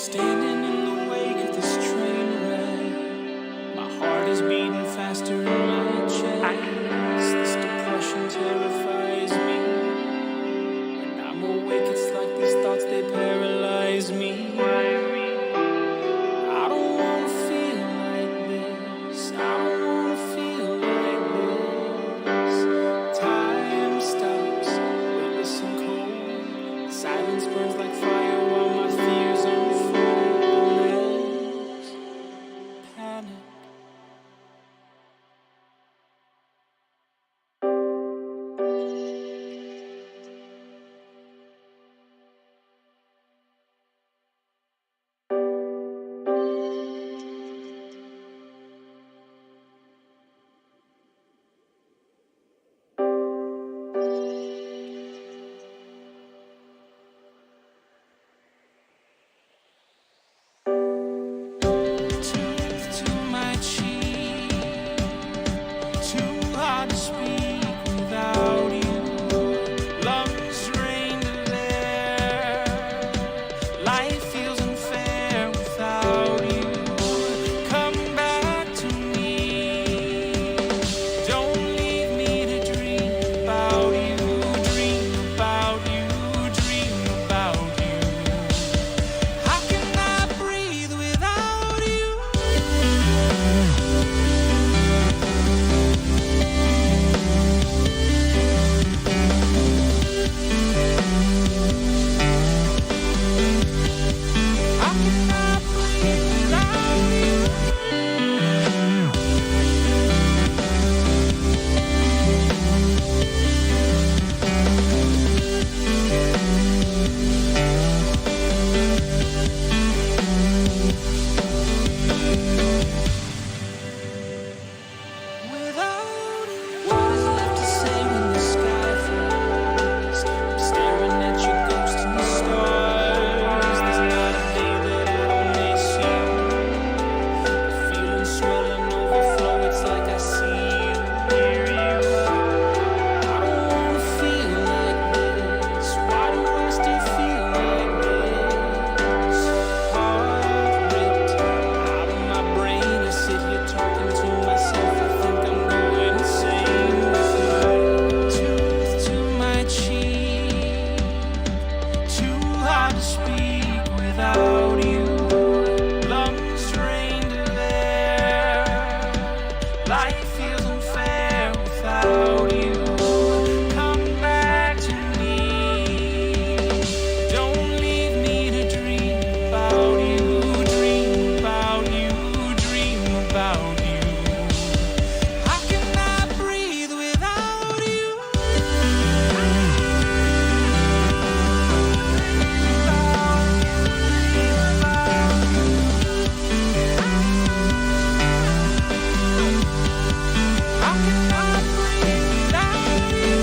Standing in the wake of this train wreck, my heart is beating faster in my chest. This depression terrifies me. When I'm awake, it's like these thoughts, they paralyze me. I don't wanna feel like this. I don't wanna feel like this. Time stops, weightless and cold. Silence burns like fire while my fears unfold. There's panic. Tooth to my cheek, too hard to speak without you. Lungs drain to there. Life feels unfair without you. Come back to me. Don't leave me to dream about you. Dream about you. Dream about you. How can I breathe without you? How can I breathe without you? Without you. What is left to say when the sky falls? I'm staring at your ghost in the stars. There's not a day that I don't miss you. The feeling swelling overflow. It's like I see you, hear you. I don't wanna feel like this. Why do I still feel like this? Heart ripped out of my brain. I sit here talking to myself. I think I'm going insane. Tooth to my cheek, too hard to speak without you. Lungs drain to there. Life feels unfair without you. Come back to me. Don't leave me to dream about you. Dream about you. Dream about you. How can I breathe without you? How can I breathe without you?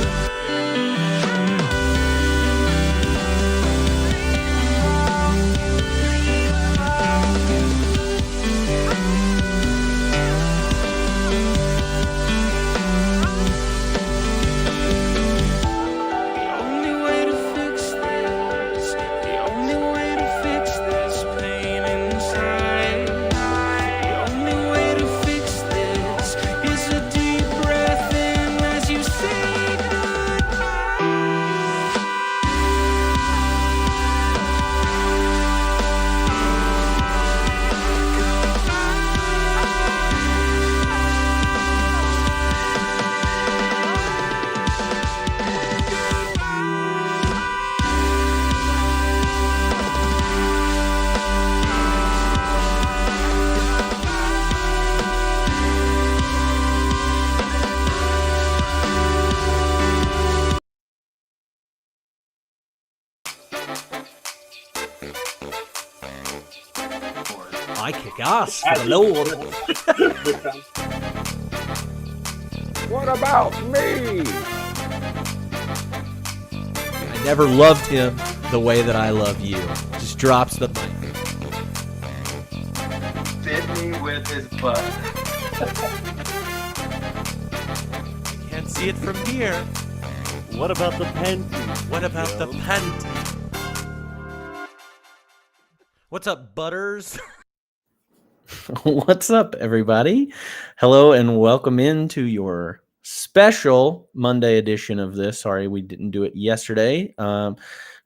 The only way to fix this, the only way to fix this pain inside, the only way to fix this is a deep breath in as you say I kick ass for the Lord. What about me? I never loved him the way that I love you. Just drops the mic. Bit me with his butt. Can't see it from here. What about the panty? What about the panty? What's up, Butters? What's up, everybody? Hello, and welcome into your special Monday edition of this. Sorry, we didn't do it yesterday.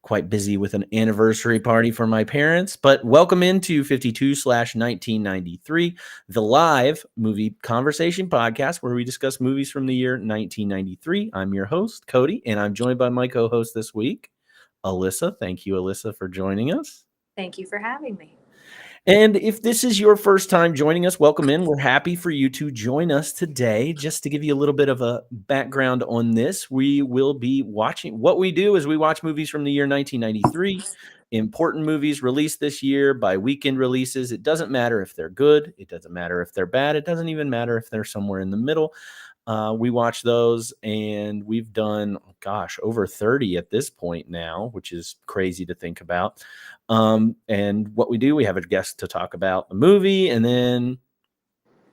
Quite busy with an anniversary party for my parents, but welcome into 52/1993, the live movie conversation podcast where we discuss movies from the year 1993. I'm your host, Cody, and I'm joined by my co-host this week, Alyssa. Thank you, Alyssa, for joining us. Thank you for having me. And if this is your first time joining us, welcome in. We're happy for you to join us today. Just to give you a little bit of a background on this, we will be watching. What we do is we watch movies from the year 1993, important movies released this year by weekend releases. It doesn't matter if they're good. It doesn't matter if they're bad. It doesn't even matter if they're somewhere in the middle. We watch those, and we've done, over 30 at this point now, which is crazy to think about. And what we do, we have a guest to talk about the movie, and then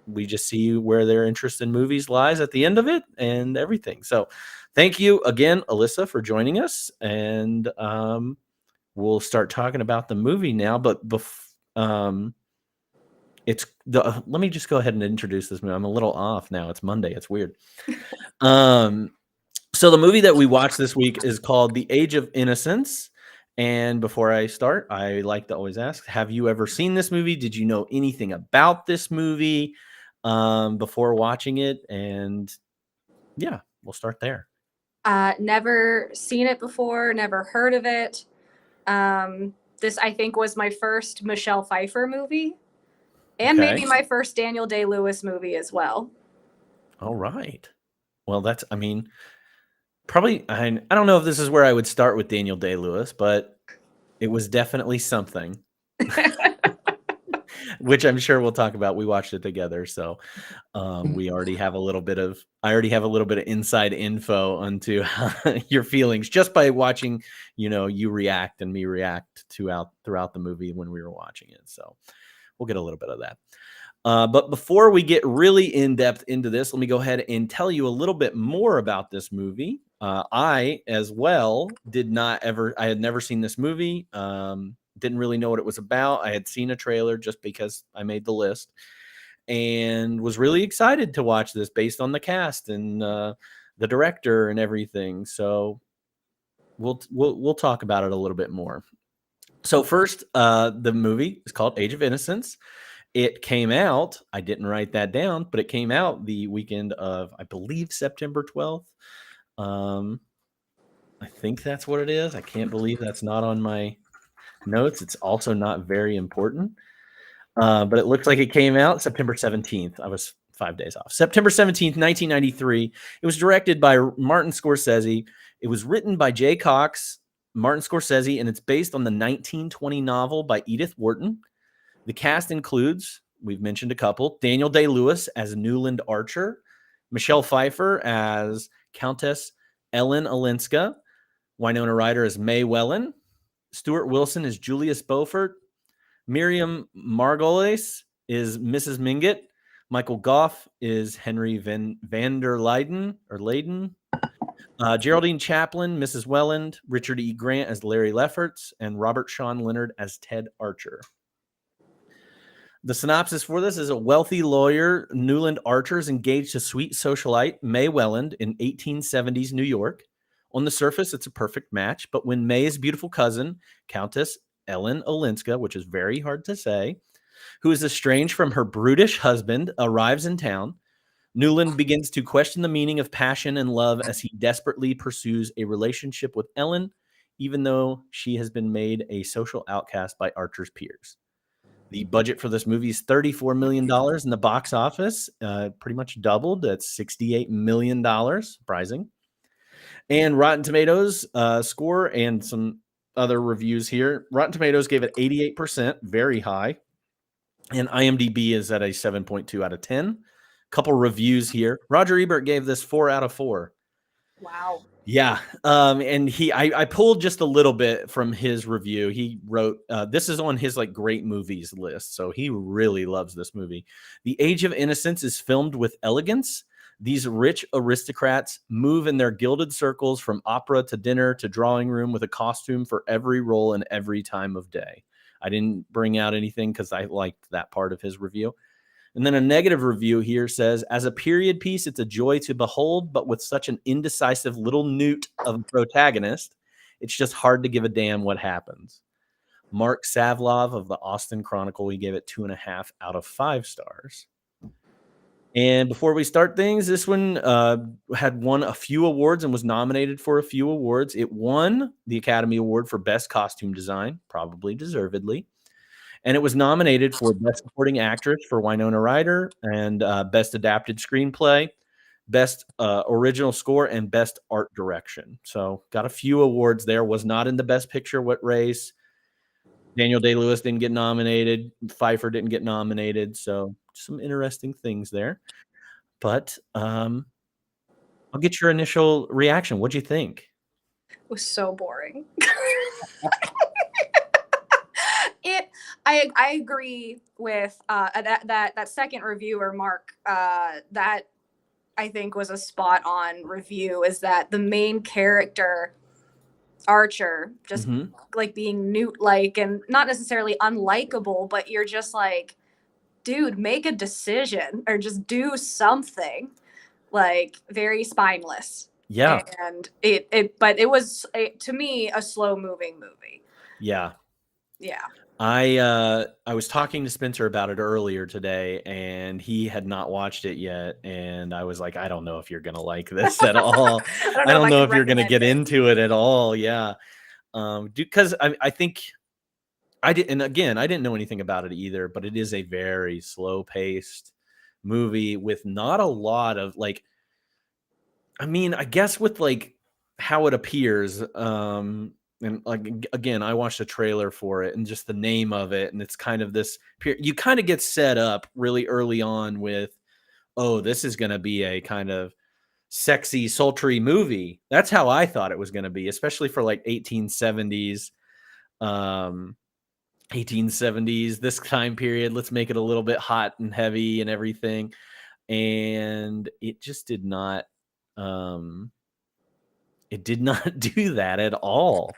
we just see where their interest in movies lies at the end of it and everything. So thank you again, Alyssa, for joining us. And we'll start talking about the movie now. But let me just go ahead and introduce this movie. I'm a little off now. It's Monday. It's weird. So the movie that we watched this week is called The Age of Innocence. And before I start, I like to always ask, have you ever seen this movie? Did you know anything about this movie before watching it? And yeah, we'll start there. Never seen it before, never heard of it. This, I think, was my first Michelle Pfeiffer movie, and Okay. maybe my first Daniel Day-Lewis movie as well. All right. Well, probably, I don't know if this is where I would start with Daniel Day-Lewis, but it was definitely something, which I'm sure we'll talk about. We watched it together, so we already have a little bit of, I already have a little bit of inside info onto your feelings just by watching, you react and me react throughout the movie when we were watching it. So we'll get a little bit of that. But before we get really in depth into this, let me go ahead and tell you a little bit more about this movie. I, as well, I had never seen this movie. Didn't really know what it was about. I had seen a trailer just because I made the list and was really excited to watch this based on the cast and the director and everything. So we'll talk about it a little bit more. So first, the movie is called Age of Innocence. It came out, I didn't write that down, but it came out the weekend of, I believe, September 12th. I think that's what it is. I can't believe that's not on my notes. It's also not very important. But it looks like it came out September 17th. I was 5 days off. September 17th, 1993. It was directed by Martin Scorsese. It was written by Jay Cox, Martin Scorsese, and it's based on the 1920 novel by Edith Wharton. The cast includes, we've mentioned a couple, Daniel Day-Lewis as Newland Archer, Michelle Pfeiffer as Countess Ellen Olenska, Winona Ryder as May Welland, Stuart Wilson as Julius Beaufort, Miriam Margolyes is Mrs. Mingott, Michael Goff is Henry van der Leyden, Geraldine Chaplin, Mrs. Welland, Richard E. Grant as Larry Lefferts, and Robert Sean Leonard as Ted Archer. The synopsis for this is: a wealthy lawyer, Newland Archer, is engaged to sweet socialite May Welland in 1870s New York. On the surface, it's a perfect match, but when May's beautiful cousin, Countess Ellen Olenska, which is very hard to say, who is estranged from her brutish husband, arrives in town, Newland begins to question the meaning of passion and love as he desperately pursues a relationship with Ellen, even though she has been made a social outcast by Archer's peers. The budget for this movie is $34 million in the box office, pretty much doubled. That's $68 million, surprising. And Rotten Tomatoes score and some other reviews here. Rotten Tomatoes gave it 88%, very high. And IMDb is at a 7.2 out of 10. Couple reviews here. Roger Ebert gave this 4 out of 4. Wow. Yeah. And I pulled just a little bit from his review. He wrote, this is on his great movies list. So he really loves this movie. The Age of Innocence is filmed with elegance. These rich aristocrats move in their gilded circles from opera to dinner to drawing room with a costume for every role and every time of day. I didn't bring out anything because I liked that part of his review. And then a negative review here says, as a period piece, it's a joy to behold, but with such an indecisive little newt of a protagonist, it's just hard to give a damn what happens. Mark Savlov of the Austin Chronicle, he gave it 2.5 out of 5 stars. And before we start things, this one had won a few awards and was nominated for a few awards. It won the Academy Award for Best Costume Design, probably deservedly. And it was nominated for Best Supporting Actress for Winona Ryder and Best Adapted Screenplay, Best Original Score, and Best Art Direction. So got a few awards there. Was not in the Best Picture race. Daniel Day-Lewis didn't get nominated. Pfeiffer didn't get nominated. So some interesting things there. But I'll get your initial reaction. What'd you think? It was so boring. I agree with that second reviewer, Mark. That I think was a spot on review. Is that the main character, Archer, just like being Newt-like and not necessarily unlikable, but you're just like, dude, make a decision or just do something. Like, very spineless. Yeah. And but it was to me a slow moving movie. Yeah. Yeah. I was talking to Spencer about it earlier today, and he had not watched it yet. And I was like, I don't know if you're gonna like this at all. I don't know if you're gonna get into it at all. Yeah, because I think I did, and again, I didn't know anything about it either. But it is a very slow paced movie with not a lot of like. I mean, I guess with like how it appears. And like again, I watched a trailer for it and just the name of it, and it's kind of this. You kind of get set up really early on with, oh, this is going to be a kind of sexy, sultry movie. That's how I thought it was going to be, especially for like 1870s, 1870s. This time period, let's make it a little bit hot and heavy and everything, and it just did not. It did not do that at all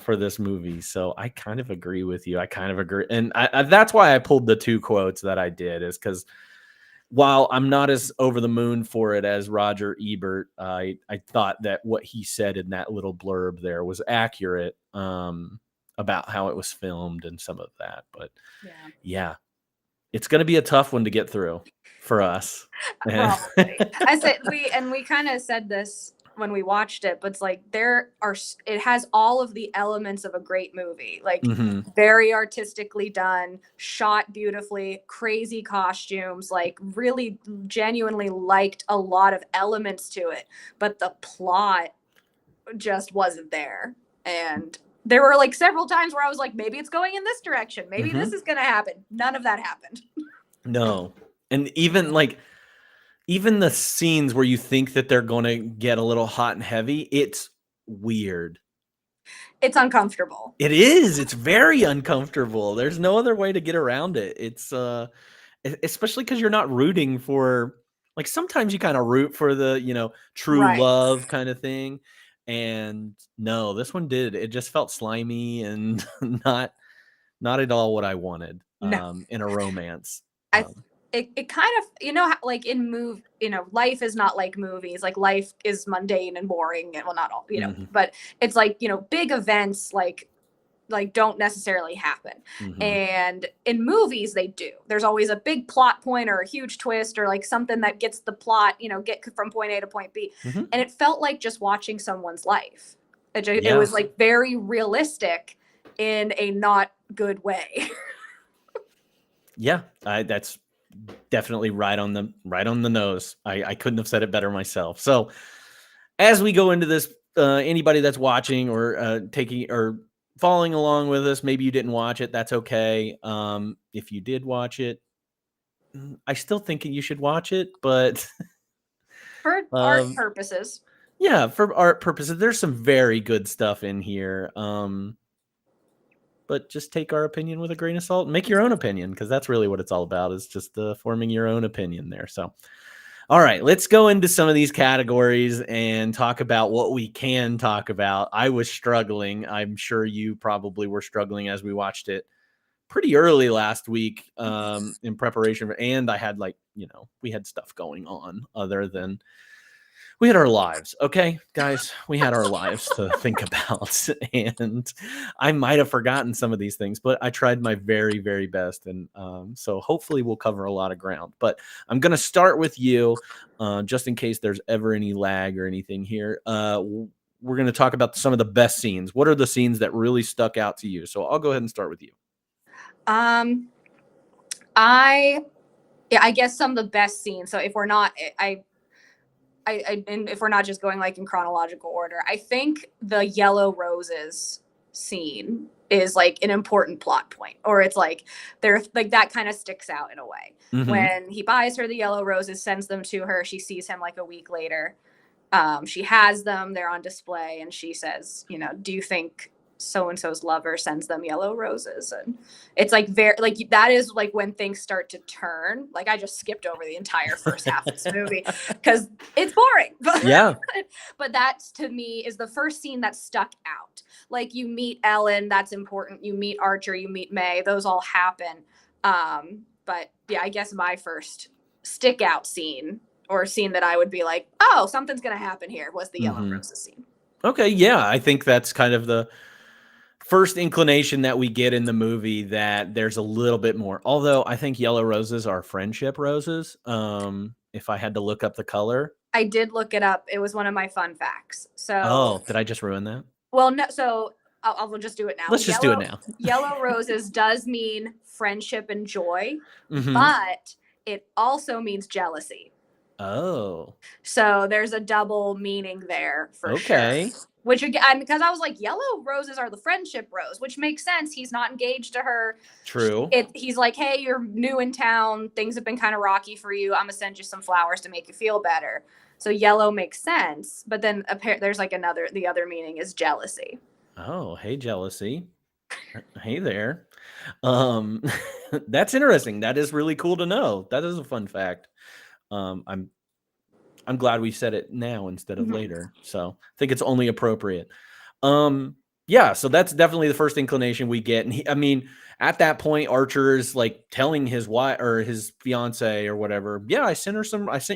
for this movie. So I kind of agree with you. I kind of agree. And that's why I pulled the 2 quotes that I did, is because while I'm not as over the moon for it as Roger Ebert, I thought that what he said in that little blurb there was accurate about how it was filmed and some of that. But yeah, it's going to be a tough one to get through for us. I said we kind of said this when we watched it, but it's like it has all of the elements of a great movie, like very artistically done, shot beautifully, crazy costumes, like really genuinely liked a lot of elements to it, but the plot just wasn't there. And there were like several times where I was like, maybe it's going in this direction, maybe this is gonna happen. None of that happened. No. And even the scenes where you think that they're going to get a little hot and heavy, it's weird. It's uncomfortable. It is. It's very uncomfortable. There's no other way to get around it. It's especially because you're not rooting for, like, sometimes you kind of root for the, true love kind of thing. And no, this one did. It just felt slimy and not at all what I wanted in a romance. It kind of, like in life is not like movies. Like life is mundane and boring, and well, not all, but it's like, big events like don't necessarily happen. And in movies they do. There's always a big plot point or a huge twist or like something that gets the plot, get from point A to point B. And it felt like just watching someone's life. It was like very realistic in a not good way. Yeah, that's definitely right on the nose. I couldn't have said it better myself. So as we go into this, anybody that's watching or taking or following along with us, maybe you didn't watch it, that's okay. If you did watch it, I still think you should watch it, but for art purposes. Yeah, for art purposes, there's some very good stuff in here. But just take our opinion with a grain of salt and make your own opinion, because that's really what it's all about, is just forming your own opinion there. So All right, let's go into some of these categories and talk about what we can talk about. I was struggling. I'm sure you probably were struggling as we watched it pretty early last week in preparation for, and I had we had stuff going on other than we had our lives. Okay, guys, we had our lives to think about, and I might have forgotten some of these things, but I tried my very, very best, and so hopefully we'll cover a lot of ground. But I'm going to start with you, just in case there's ever any lag or anything here. We're going to talk about some of the best scenes. What are the scenes that really stuck out to you? So I'll go ahead and start with you. I guess some of the best scenes. So if we're not, and if we're not just going like in chronological order, I think the yellow roses scene is like an important plot point, or it's like they're like that kind of sticks out in a way. Mm-hmm. When he buys her the yellow roses, sends them to her, she sees him like a week later. She has them, they're on display, and she says, do you think so-and-so's lover sends them yellow roses? And it's like very like that is like when things start to turn. Like I just skipped over the entire first half of this movie because it's boring. Yeah. But that to me is the first scene that stuck out. Like you meet Ellen, that's important. You meet Archer, you meet May, those all happen. But yeah, I guess my first stick out scene, or scene that I would be like, oh, something's gonna happen here, was the yellow roses scene. Okay, yeah, I think that's kind of the first inclination that we get in the movie, that there's a little bit more. Although I think yellow roses are friendship roses. If I had to look up the color. I did look it up. It was one of my fun facts. So did I just ruin that? Well, no, so I'll just do it now. Let's just do it now. Yellow roses does mean friendship and joy, Mm-hmm. but it also means jealousy. Oh. So there's a double meaning there for Okay. sure. Which again, because I was like, yellow roses are the friendship rose, which makes sense. He's not engaged to her. True. He's like, hey, you're new in town. Things have been kind of rocky for you. I'm gonna send you some flowers to make you feel better. So yellow makes sense. But then there's like the other meaning is jealousy. Oh, hey, jealousy. Hey there. That's interesting. That is really cool to know. That is a fun fact. I'm glad we said it now instead of later. So I think it's only appropriate. Yeah, so that's definitely the first inclination we get. And at that point, Archer is like telling his wife or his fiance or whatever, yeah, I sent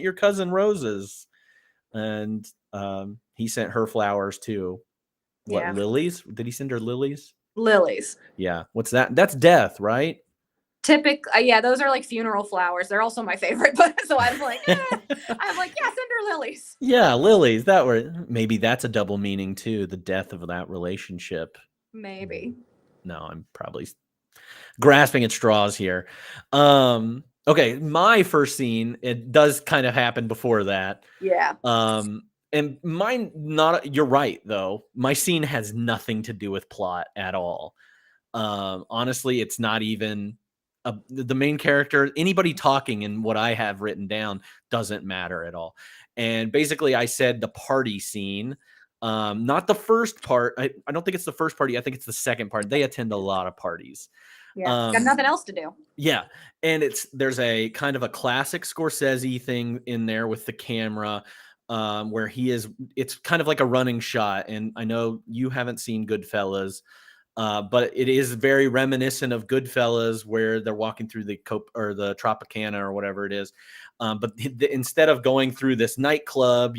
your cousin roses. And he sent her flowers too. What, Yeah. lilies? Did he send her lilies? Lilies. Yeah. What's that? That's death, right? Yeah, those are like funeral flowers. They're also my favorite, but so I'm like, yeah, send her lilies. Yeah, lilies. Maybe that's a double meaning too. The death of that relationship. Maybe. No, I'm probably grasping at straws here. Okay, my first scene, it does kind of happen before that. Yeah. And mine, you're right though. My scene has nothing to do with plot at all. Honestly, it's not even the main character. Anybody talking in what I have written down doesn't matter at all. And basically I said the party scene, not the first part. I don't think it's the first party. I think it's the second part. They attend a lot of parties. Yeah, got nothing else to do. Yeah, and there's a kind of a classic Scorsese thing in there with the camera, where it's kind of like a running shot. And I know you haven't seen Goodfellas, but it is very reminiscent of Goodfellas, where they're walking through the Tropicana or whatever it is. But instead of going through this nightclub,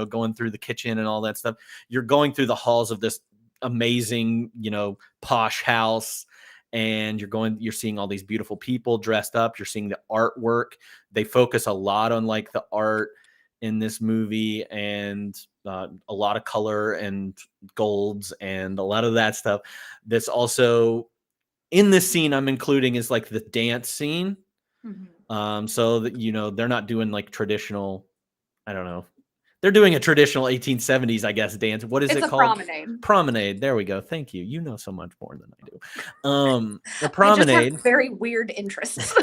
going through the kitchen and all that stuff, you're going through the halls of this amazing, posh house. And you're seeing all these beautiful people dressed up. You're seeing the artwork. They focus a lot on like the art in this movie, and a lot of color and golds and a lot of that stuff. That's also in this scene I'm including is like the dance scene. Mm-hmm. So that, they're not doing like traditional, I don't know. They're doing a traditional 1870s, I guess, dance. What is it called? Promenade. Promenade. There we go. Thank you. You know so much more than I do. The promenade. I just have very weird interests.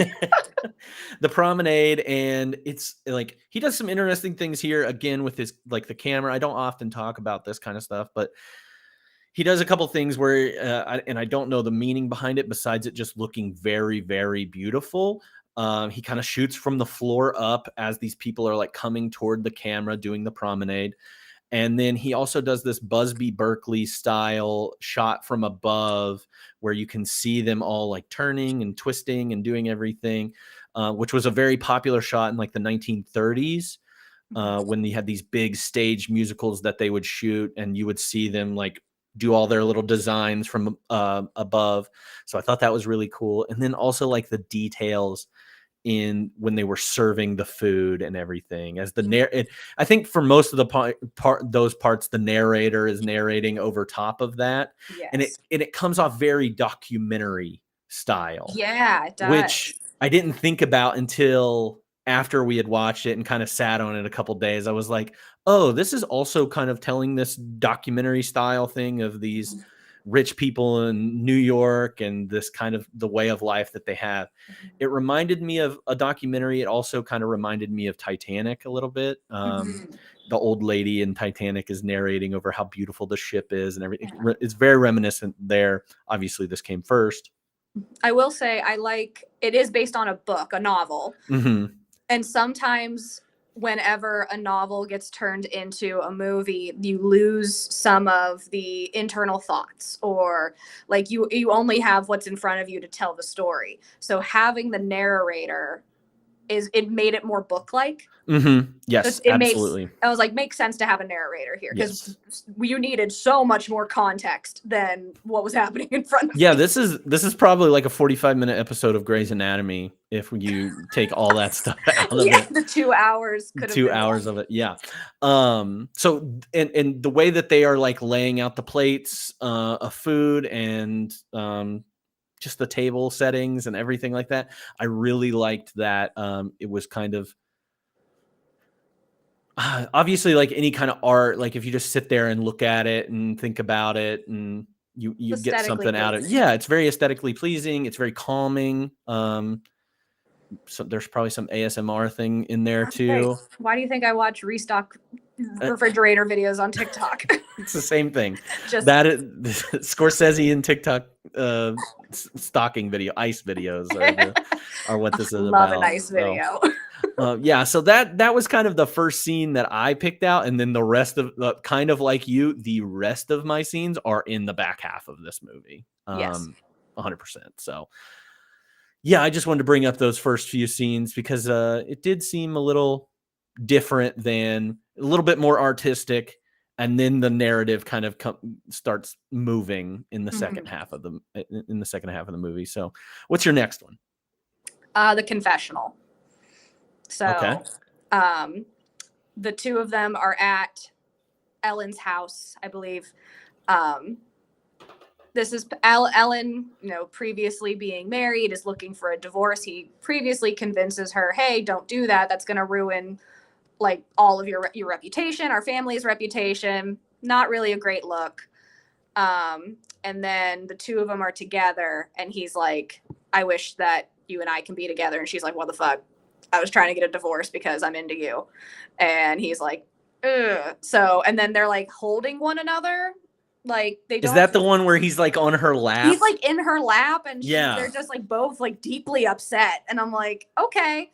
The promenade, and it's like he does some interesting things here again with his like the camera. I don't often talk about this kind of stuff, but he does a couple things where, and I don't know the meaning behind it besides it just looking very, very beautiful. He kind of shoots from the floor up as these people are like coming toward the camera doing the promenade. And then he also does this Busby Berkeley style shot from above where you can see them all like turning and twisting and doing everything, which was a very popular shot in like the 1930s when they had these big stage musicals that they would shoot, and you would see them like do all their little designs from above. So I thought that was really cool. And then also like the details in when they were serving the food and everything as the I think for most of the those parts, the narrator is narrating over top of that. Yes. And it comes off very documentary style. Yeah, it does. Which I didn't think about until after we had watched it and kind of sat on it a couple days. I was like, oh, this is also kind of telling this documentary style thing of these rich people in New York and this kind of the way of life that they have. It reminded me of a documentary. It also kind of reminded me of Titanic a little bit. The old lady in Titanic is narrating over how beautiful the ship is and everything. Yeah. It's very reminiscent there. Obviously, this came first. I will say it is based on a book, a novel. And sometimes whenever a novel gets turned into a movie, you lose some of the internal thoughts, or like you only have what's in front of you to tell the story. So having the narrator it made it more book-like. Yes, absolutely. I was like, makes sense to have a narrator here because you needed so much more context than what was happening in front of you. This is probably like a 45-minute episode of Grey's Anatomy if you take all that stuff out of it. The 2 hours could have been 2 hours of it. Yeah. So and the way that they are like laying out the plates of food and just the table settings and everything like that. I really liked that. It was kind of obviously like any kind of art, like if you just sit there and look at it and think about it and you get something out of it. Yeah, it's very aesthetically pleasing. It's very calming. So there's probably some ASMR thing in there too. Why do you think I watch restock refrigerator videos on TikTok? It's the same thing. That is Scorsese and TikTok stocking video, ice videos are what this is about. Love an ice video. So that was kind of the first scene that I picked out, and then the rest of kind of like you, the rest of my scenes are in the back half of this movie. 100%. So yeah, I just wanted to bring up those first few scenes because it did seem a little different than a little bit more artistic, and then the narrative kind of starts moving in the second half of the movie. So what's your next one? The confessional. So the two of them are at Ellen's house, I believe. This is Ellen, previously being married, is looking for a divorce. He previously convinces her, hey, don't do that. That's going to ruin like all of your reputation, our family's reputation. Not really a great look. And then the two of them are together and he's like, I wish that you and I can be together. And she's like, what the fuck? I was trying to get a divorce because I'm into you. And he's like, ugh. So, and then they're like holding one another. Like they don't. Is that the one where he's like on her lap? He's like in her lap and they're just like both like deeply upset. And I'm like, okay,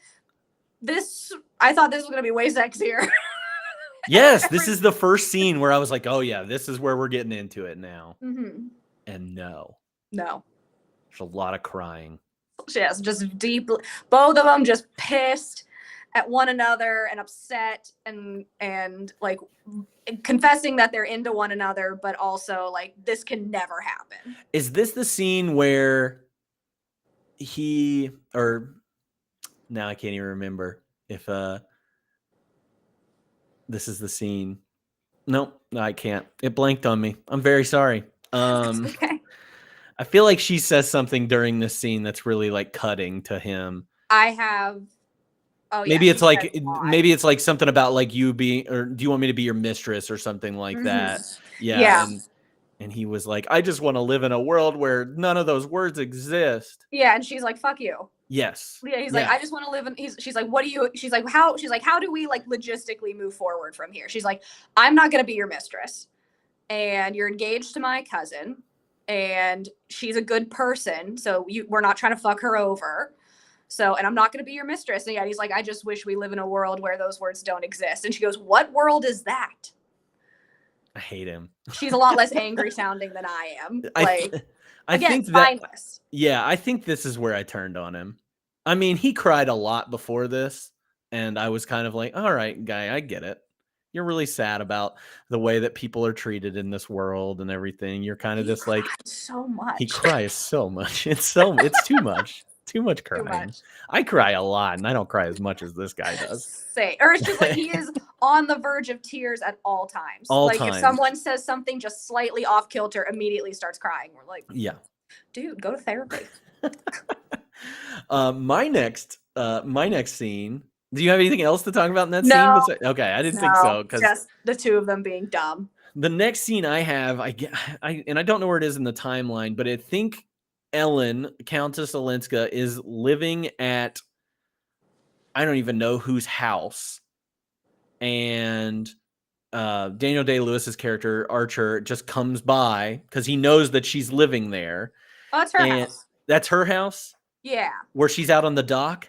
I thought this was going to be way sexier. Yes, this is the first scene where I was like, oh yeah, this is where we're getting into it now. And no. There's a lot of crying. Yes, just deeply, both of them just pissed at one another and upset and like confessing that they're into one another, but also like this can never happen. Is this the scene where now I can't even remember if this is the scene. Nope, I can't. It blanked on me. I'm very sorry. Okay. I feel like she says something during this scene that's really like cutting to him. I have. Oh, yeah, maybe it's like something about like you being, or do you want me to be your mistress or something like that? Yeah. And he was like, I just want to live in a world where none of those words exist. Yeah. And she's like, fuck you. Yes. Yeah. He's like, I just want to live in, she's like, how do we like logistically move forward from here? She's like, I'm not going to be your mistress and you're engaged to my cousin and she's a good person. So we're not trying to fuck her over. So, and I'm not going to be your mistress. And yet he's like, I just wish we live in a world where those words don't exist. And she goes, what world is that? I hate him. She's a lot less angry sounding than I am. I again, think that, spineless. yeah, I think this is where I turned on him. I mean, he cried a lot before this, and I was kind of like, all right, guy, I get it. You're really sad about the way that people are treated in this world and everything. You're kind of He just like, cried so much. he cries so much. It's too much. Too much crying. much. I cry a lot, and I don't cry as much as this guy does. Say, or it's just like he is on the verge of tears at all times. All like times. if someone says something just slightly off kilter, immediately starts crying. We're like, Yeah. dude, go to therapy. My next scene. Do you have anything else to talk about in that No. scene? Okay, I didn't think so. Because just the two of them being dumb. the next scene I have, I don't know where it is in the timeline, but I think Ellen, Countess Olenska, is living at, I don't even know whose house, and Daniel Day-Lewis's character Archer just comes by because he knows that she's living there. Oh, it's her house. That's her house? Yeah. Where she's out on the dock?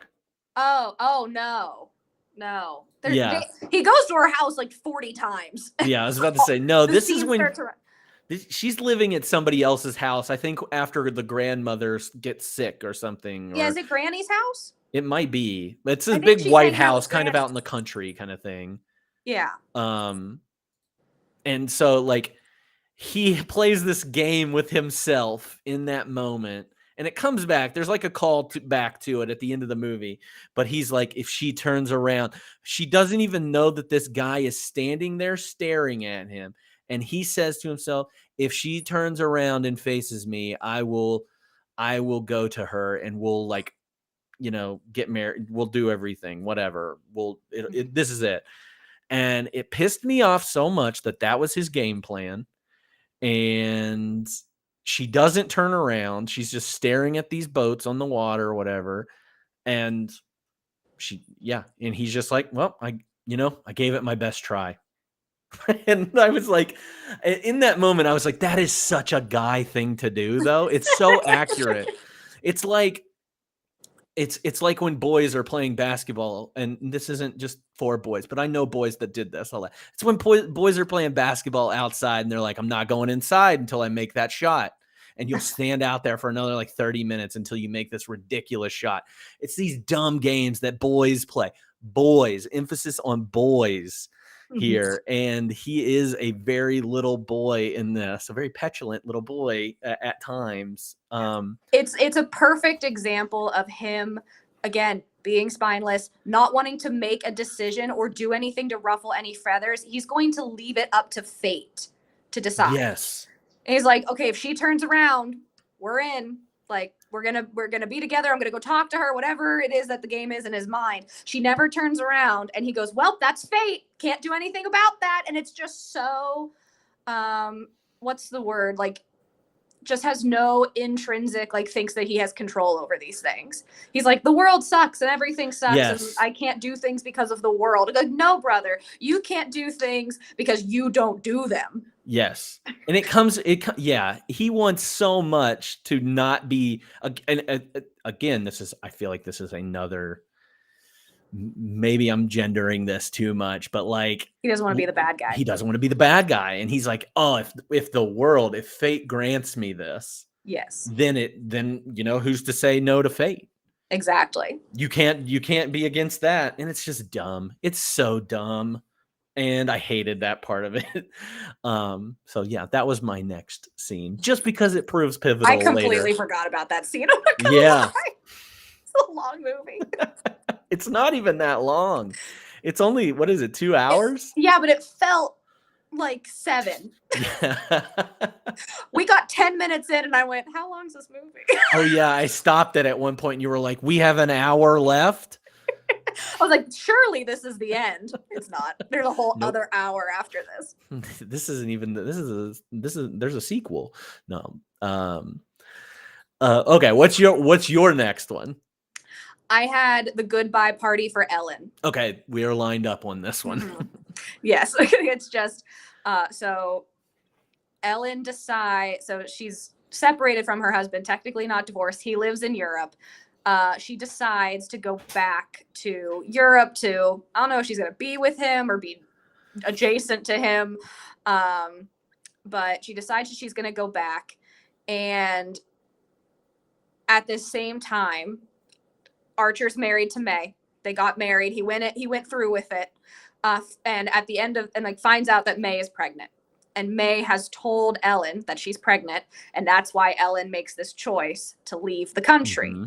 Oh no. Yeah. He goes to her house like 40 times. Yeah, I was about to say, no, The this is scene when starts around- she's living at somebody else's house. I think after the grandmother gets sick or something. Yeah, or is it Granny's house? it might be. It's I a think big she's white hanging out house with kind of Granny. out in the country kind of thing. Yeah. And so like he plays this game with himself in that moment. And it comes back. There's like a call back to it at the end of the movie. But he's like, if she turns around, she doesn't even know that this guy is standing there staring at him. And he says to himself, if she turns around and faces me, I will go to her and we'll like, get married. We'll do everything, whatever. This is it. And it pissed me off so much that was his game plan. And she doesn't turn around. She's just staring at these boats on the water or whatever. And and he's just like, well, I gave it my best try. And I was like, in that moment, I was like, that is such a guy thing to do, though. It's so accurate. It's like when boys are playing basketball, and this isn't just for boys, but I know boys that did this a lot. It's when boys are playing basketball outside, and they're like, I'm not going inside until I make that shot. And you'll stand out there for another like 30 minutes until you make this ridiculous shot. It's these dumb games that boys play. Boys, emphasis on boys here. And he is a very little boy in this, a very petulant little boy at times. It's a perfect example of him, again, being spineless, not wanting to make a decision or do anything to ruffle any feathers. He's going to leave it up to fate to decide. Yes. And he's like, okay, if she turns around, we're in. Like, we're gonna be together. I'm gonna go talk to her, whatever it is that the game is in his mind. She never turns around, and he goes, well, that's fate. Can't do anything about that. And it's just so, what's the word? Like, just has no intrinsic, like, thinks that he has control over these things. He's like, the world sucks and everything sucks. Yes. And I can't do things because of the world. Like, no, brother, you can't do things because you don't do them. Yes. And he wants so much to not be, and again, I feel like this is another, maybe I'm gendering this too much, but like, He doesn't want to be the bad guy. he doesn't want to be the bad guy. And he's like, oh, if fate grants me this, Yes, then who's to say no to fate? exactly. You can't be against that. And it's just dumb. It's so dumb. And I hated that part of it. So yeah, that was my next scene, just because it proves pivotal. I completely later. forgot about that scene. I'm not gonna Yeah. lie. It's a long movie. It's not even that long. It's only, what is it, 2 hours? Yeah, but it felt like 7. We got 10 minutes in and I went, how long is this movie? Oh yeah, I stopped it at one point and you were like, we have an hour left? I was like, surely this is the end. It's not. There's a whole other hour after this. This isn't even, there's a sequel. No. Okay, what's your next one? I had the goodbye party for Ellen. Okay, we are lined up on this one. Yes, it's just, so Ellen decides, so she's separated from her husband, technically not divorced. He lives in Europe. she decides to go back to Europe to, I don't know if she's going to be with him or be adjacent to him. But she decides she's going to go back. And at the same time, Archer's married to May. They got married. He went through with it. And at the end of, and like finds out that May is pregnant. And May has told Ellen that she's pregnant. And that's why Ellen makes this choice to leave the country. Mm-hmm.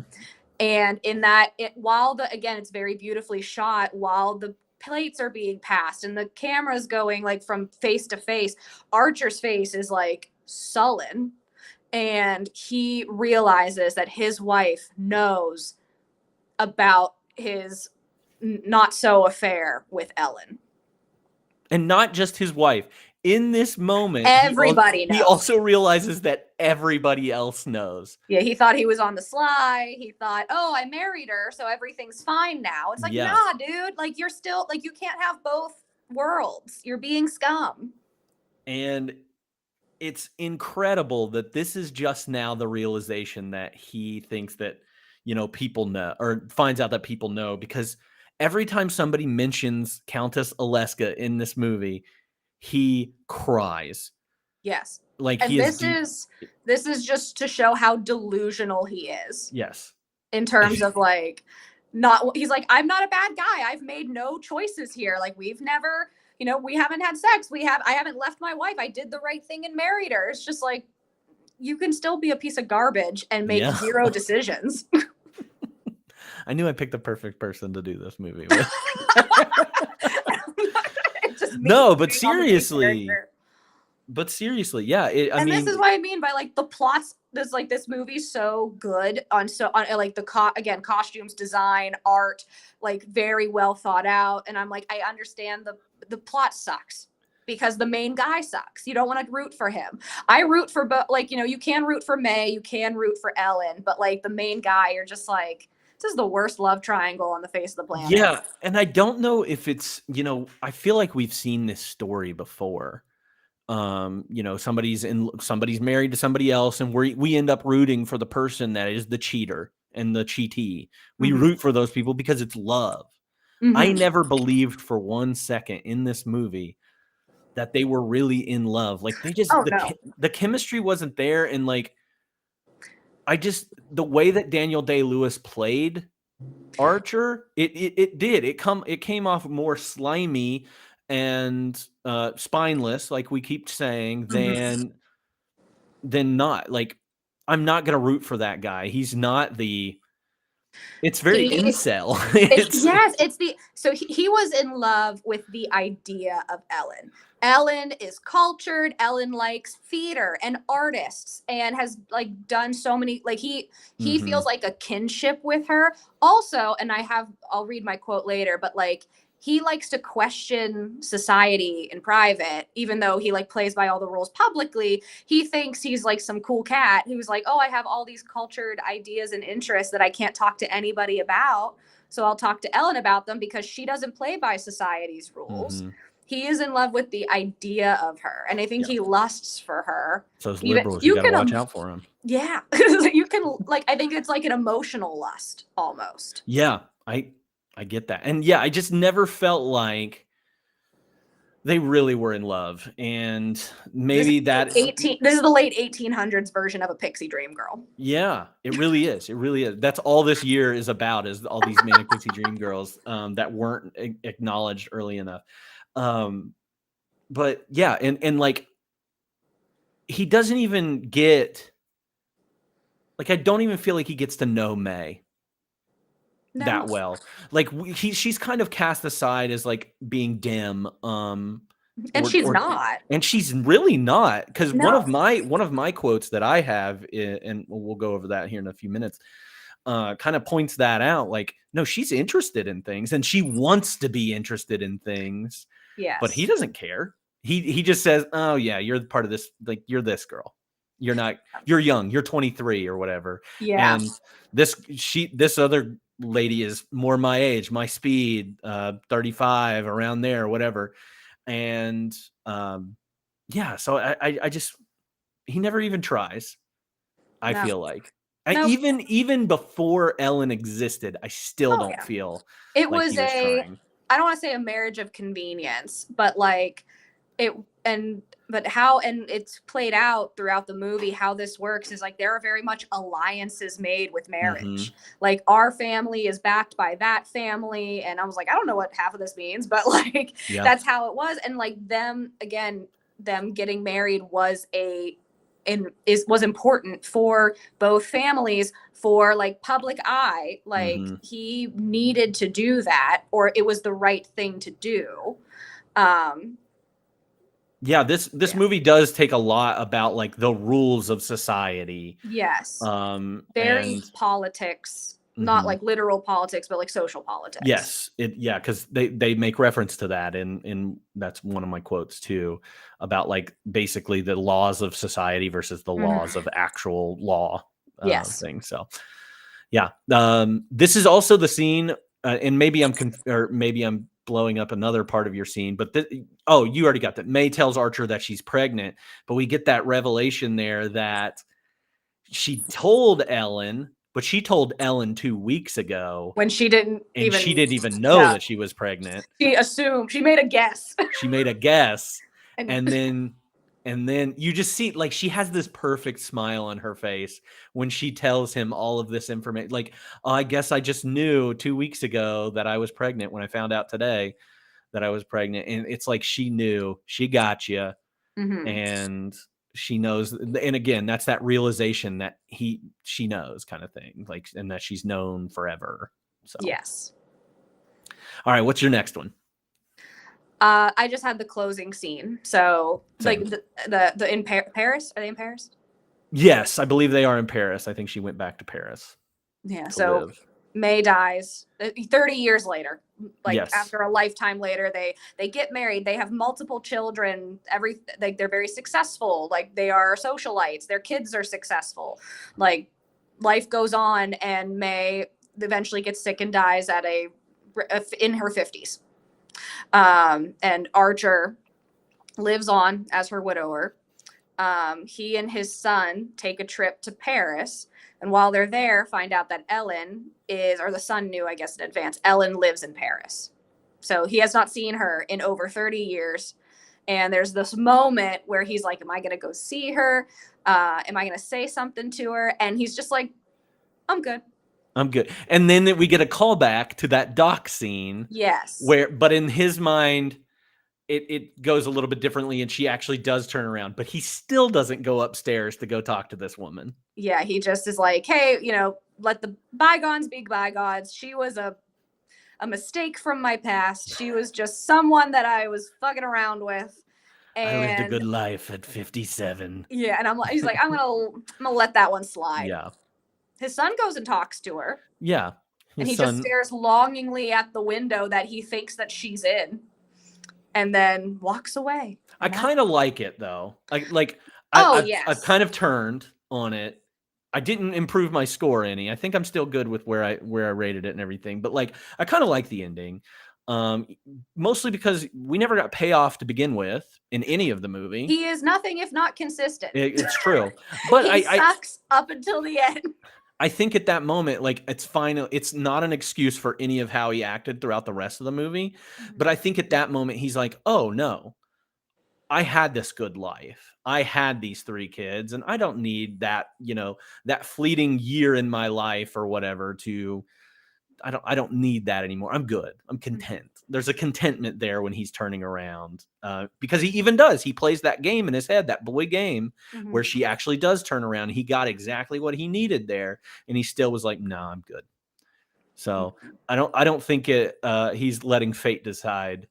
And in that, again, it's very beautifully shot while the plates are being passed and the camera's going like from face to face, Archer's face is like sullen. And he realizes that his wife knows about his not so affair with Ellen. And not just his wife. In this moment, everybody knows. He also realizes that everybody else knows. Yeah, he thought he was on the sly. He thought, oh, I married her, so everything's fine now. It's like, nah, dude. Like, you're still, like, you can't have both worlds. You're being scum. And it's incredible that this is just now the realization that he thinks that, you know, people know, or finds out that people know, because every time somebody mentions Countess Oleska in this movie, he cries. Yes. Like, and this is just to show how delusional he is. Yes. In terms of like, he's like, I'm not a bad guy. I've made no choices here. Like, we've never, you know, we haven't had sex. I haven't left my wife. I did the right thing and married her. It's just like, you can still be a piece of garbage and make zero decisions. I knew I picked the perfect person to do this movie with. No, but seriously. Yeah. I mean, this is what I mean by like the plots. This movie's so good on like costumes, design, art, like very well thought out. And I'm like, I understand the plot sucks because the main guy sucks. You don't want to root for him. I root for, but like, you know, you can root for May, you can root for Ellen, but like the main guy, you're just like, this is the worst love triangle on the face of the planet. Yeah, and I don't know if it's, you know, I feel like we've seen this story before. You know, somebody's married to somebody else, and we end up rooting for the person that is the cheater and the cheatee. We root for those people because it's love. I never believed for 1 second in this movie that they were really in love. Like, they just the chemistry wasn't there, and like, the way that Daniel Day-Lewis played Archer, it came off more slimy and spineless, like we keep saying, than not. Like, I'm not gonna root for that guy. He's not it's very incel. So he was in love with the idea of Ellen. Ellen is cultured. Ellen likes theater and artists and has like done so many, like he feels like a kinship with her. Also, and I'll read my quote later, but like, he likes to question society in private, even though he like plays by all the rules publicly. He thinks he's like some cool cat who's like, oh, I have all these cultured ideas and interests that I can't talk to anybody about. So I'll talk to Ellen about them because she doesn't play by society's rules. He is in love with the idea of her. And I think he lusts for her. So those liberals, you gotta watch out for him. Yeah. You can, like, I think it's like an emotional lust almost. Yeah. I get that. And yeah, I just never felt like they really were in love. And maybe this is the late 1800s version of a pixie dream girl. Yeah, it really is. It really is. That's all this year is about, is all these manic pixie dream girls that weren't acknowledged early enough. But yeah, and like, he doesn't even get, like, I don't even feel like he gets to know May that well. Like, she's kind of cast aside as like being dim. And she's not. And she's really not, because one of my quotes that I have, and we'll go over that here in a few minutes, kind of points that out. Like, no, she's interested in things, and she wants to be interested in things. Yes. But he doesn't care. He just says, oh yeah, you're part of this, like, you're this girl. You're not, you're young, you're 23 or whatever. Yeah. And this other lady is more my age, my speed, 35, around there, whatever. And yeah, so I just, he never even tries, I feel like. Nope. Even before Ellen existed, I still don't yeah. feel It like was he was trying. I don't want to say a marriage of convenience, but like it but how and it's played out throughout the movie how this works is like there are very much alliances made with marriage. Like our family is backed by that family, and I was like, I don't know what half of this means, but like that's how it was. And like them getting married was was important for both families, for like public eye. Like he needed to do that, or it was the right thing to do. This movie does take a lot about like the rules of society. Yes. Very And politics, not like literal politics, but like social politics. Yes, because they make reference to that, and that's one of my quotes too, about like basically the laws of society versus the laws of actual law. Thing. So, this is also the scene, and maybe I'm blowing up another part of your scene, but you already got that. May tells Archer that she's pregnant, but we get that revelation there that she told Ellen. But she told Ellen 2 weeks ago when she didn't even know that she was pregnant. She assumed. She made a guess. and then you just see like she has this perfect smile on her face when she tells him all of this information. Like, I guess I just knew 2 weeks ago that I was pregnant when I found out today that I was pregnant. And it's like she knew, she got you, and she knows. And again, that's that realization that she knows kind of thing, like, and that she's known forever. So yes. All right, what's your next one? I just had the closing scene. So like the in Paris. Are they in Paris? Yes, I believe they are in Paris. I think she went back to Paris. Yeah. So live. May dies 30 years later. Like after a lifetime later, they get married. They have multiple children. Like they're very successful. Like they are socialites. Their kids are successful. Like life goes on, and May eventually gets sick and dies in her 50s. And Archer lives on as her widower. He and his son take a trip to Paris, and while they're there, find out that the son knew, I guess, in advance, Ellen lives in Paris. So he has not seen her in over 30 years. And there's this moment where he's like, am I going to go see her? Am I going to say something to her? And he's just like, I'm good. And then we get a callback to that dock scene. Yes. But in his mind, it goes a little bit differently, and she actually does turn around, but he still doesn't go upstairs to go talk to this woman. Yeah, he just is like, hey, let the bygones be bygones. She was a mistake from my past. She was just someone that I was fucking around with. And I lived a good life at 57. Yeah, and he's like, I'm gonna let that one slide. Yeah. His son goes and talks to her. Yeah. And he just stares longingly at the window that he thinks that she's in, and then walks away. I kind of like it though. I've kind of turned on it. I didn't improve my score any. I think I'm still good with where I rated it and everything. But like, I kind of like the ending, mostly because we never got payoff to begin with in any of the movie. He is nothing if not consistent. It's true, but he sucks up until the end. I think at that moment, like, it's fine. It's not an excuse for any of how he acted throughout the rest of the movie. But I think at that moment, he's like, oh no, I had this good life. I had these 3 kids, and I don't need that, that fleeting year in my life or whatever I don't need that anymore. I'm good. I'm content. There's a contentment there when he's turning around, because he even does. He plays that game in his head, that boy game, where she actually does turn around. He got exactly what he needed there, and he still was like, "No, I'm good." So I don't think he's letting fate decide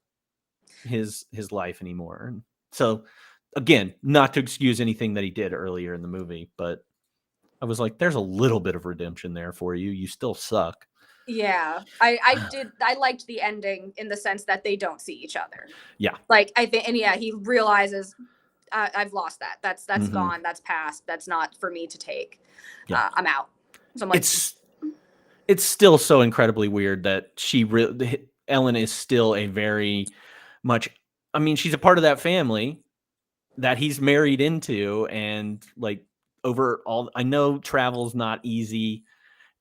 his life anymore. So again, not to excuse anything that he did earlier in the movie, but I was like, "There's a little bit of redemption there for you. You still suck." Yeah, I liked the ending in the sense that they don't see each other. Yeah. Like I think, and yeah, he realizes I've lost that. That's gone. That's past. That's not for me to take. Yeah. I'm out. So I'm like, it's still so incredibly weird that Ellen is still a very much, I mean, she's a part of that family that he's married into, and like, over all. I know travel's not easy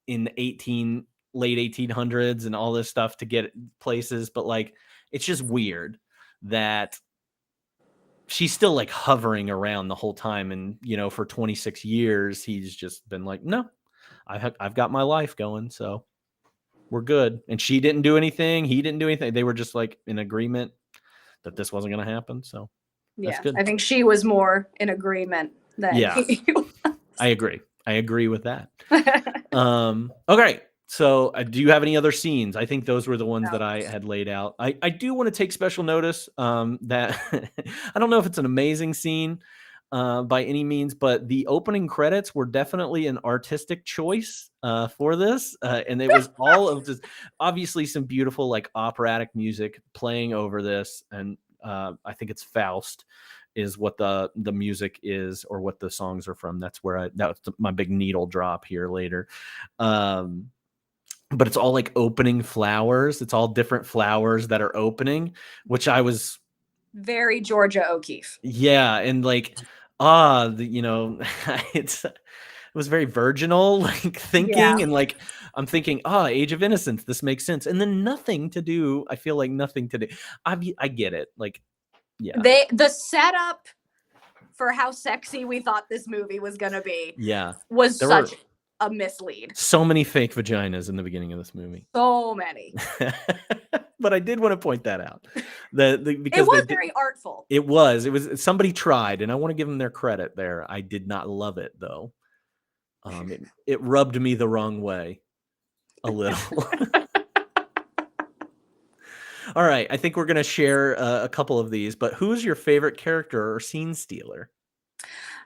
in the late 1800s and all this stuff to get places, but like it's just weird that she's still like hovering around the whole time. And for 26 years he's just been like, no, I've got my life going, so we're good. And she didn't do anything, he didn't do anything. They were just like in agreement that this wasn't going to happen. So that's good. I think she was more in agreement than he was. I agree with that. Okay. So do you have any other scenes? I think those were the ones that I had laid out. I do want to take special notice that I don't know if it's an amazing scene by any means, but the opening credits were definitely an artistic choice for this. And it was all of this, obviously some beautiful like operatic music playing over this. And I think it's Faust is what the music is, or what the songs are from. That's where that's my big needle drop here later. But it's all like opening flowers. It's all different flowers that are opening, which I was very Georgia O'Keeffe. Yeah. And like, it was very virginal, like thinking, and like, I'm thinking, Age of Innocence, this makes sense. And then nothing to do. I feel like nothing to do. I get it. Like, yeah. The setup for how sexy we thought this movie was going to be. Yeah. Was such a mislead. So many fake vaginas in the beginning of this movie. So many. But I did want to point that out. Because it was very artful. It was somebody tried, and I want to give them their credit there. I did not love it though. It rubbed me the wrong way a little. All right, I think we're going to share a couple of these, but who's your favorite character or scene stealer?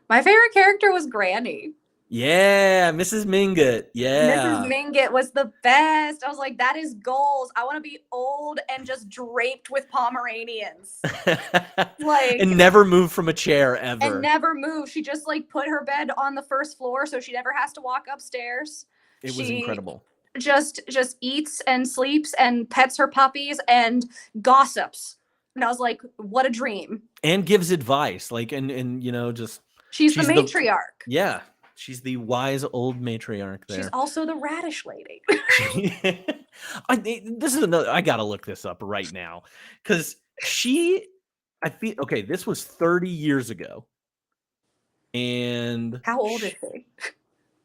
My favorite character was Granny. Yeah, Mrs. Mingott. Yeah. Mrs. Mingott was the best. I was like, that is goals. I want to be old and just draped with Pomeranians. Like, and never move from a chair ever. And never move. She just like put her bed on the first floor so she never has to walk upstairs. It was incredible. Just eats and sleeps and pets her puppies and gossips. And I was like, what a dream. And gives advice. Like, and just. She's the matriarch. Yeah. She's the wise old matriarch there. She's also the radish lady. This is another. I gotta look this up right now because this was 30 years ago. And how old is she?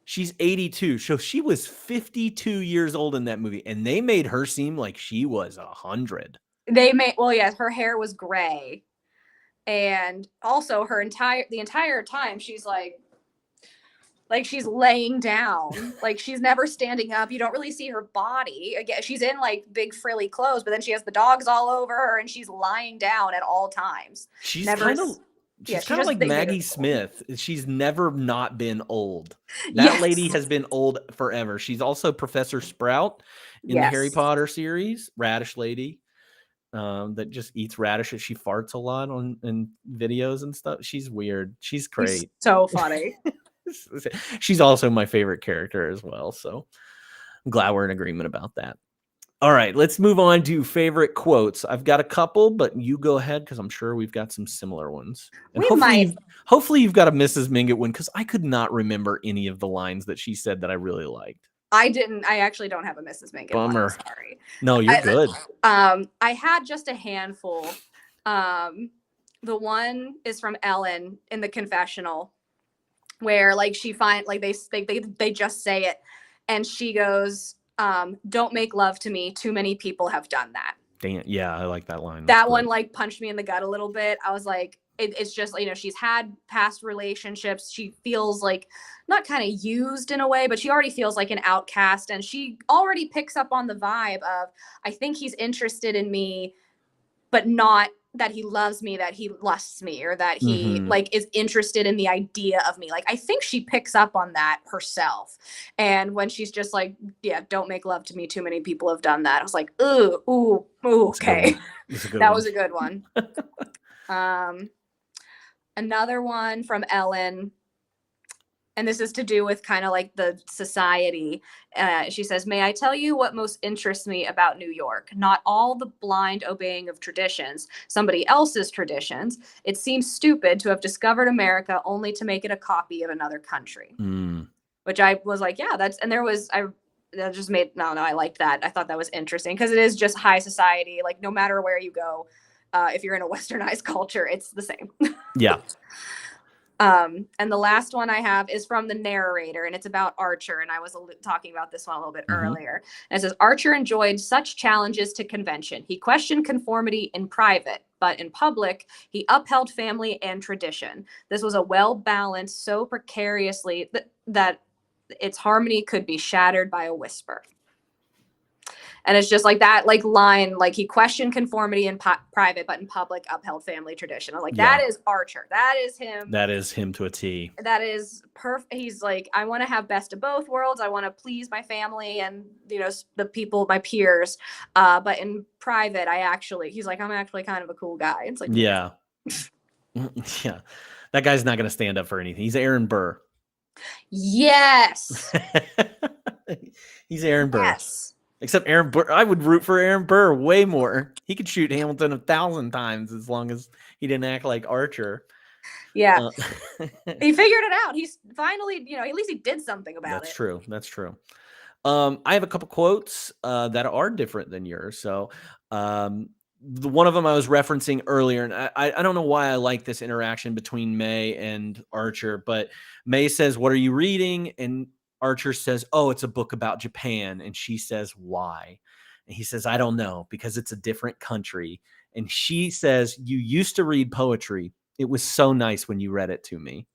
She's 82. So she was 52 years old in that movie, and they made her seem like she was 100. Her hair was gray, and also the entire time she's like she's laying down, like she's never standing up. You don't really see her body. Again, she's in like big frilly clothes, but then she has the dogs all over her and she's lying down at all times. She's kind of like Maggie Smith. She's never not been old. That lady has been old forever. She's also Professor Sprout in the Harry Potter series, Radish Lady, that just eats radishes. She farts a lot in videos and stuff. She's weird. She's great. She's so funny. She's also my favorite character as well. So I'm glad we're in agreement about that. All right, let's move on to favorite quotes. I've got a couple, but you go ahead because I'm sure we've got some similar ones. And hopefully you've got a Mrs. Mingott one, because I could not remember any of the lines that she said that I really liked. I didn't. I actually don't have a Mrs. Mingott Bummer. one. Sorry. No, you're good. I had just a handful. The one is from Ellen in the confessional, where like they just say it, and she goes, don't make love to me. Too many people have done that. Damn, yeah, I like that line. That one like punched me in the gut a little bit. I was like, it's just, she's had past relationships. She feels like not kind of used in a way, but she already feels like an outcast, and she already picks up on the vibe of, I think he's interested in me, but not that he loves me, that he lusts me, or that he like is interested in the idea of me. Like, I think she picks up on that herself. And when she's just like, yeah, don't make love to me. Too many people have done that. I was like, ooh, okay. That was a good one. Another one from Ellen. and this is to do with kind of like the society. She says, "May I tell you what most interests me about New York? Not all the blind obeying of traditions, somebody else's traditions. It seems stupid to have discovered America only to make it a copy of another country." Which I was like, yeah, that's, and there was, that just made, no, I liked that. I thought that was interesting because it is just high society. Like, no matter where you go, if you're in a westernized culture, it's the same. Yeah. And the last one I have is from the narrator, and it's about Archer. And I was talking about this one a little bit earlier. And it says, Archer enjoyed such challenges to convention. He questioned conformity in private, but in public, he upheld family and tradition. This was a well-balanced so precariously that its harmony could be shattered by a whisper. And it's just like that, like line, like he questioned conformity in private, but in public upheld family tradition. I'm like, that is Archer. That is him. That is him to a T. That is perfect. He's like, I want to have best of both worlds. I want to please my family and, you know, the people, my peers. But in private, he's like, I'm actually kind of a cool guy. It's like, yeah. Yeah. That guy's not going to stand up for anything. He's Aaron Burr. Yes. He's Aaron Burr. Yes. Except Aaron Burr, I would root for Aaron Burr way more. He could shoot Hamilton 1,000 times as long as he didn't act like Archer. Yeah. He figured it out. He's finally, you know, at least he did something about it. That's true. That's true. I have a couple quotes that are different than yours. So the one of them I was referencing earlier, and I don't know why I like this interaction between May and Archer, but May says, "What are you reading?" And Archer says, "Oh, it's a book about Japan." And she says, "Why?" And he says, "I don't know, because it's a different country." And she says, "You used to read poetry. It was so nice when you read it to me."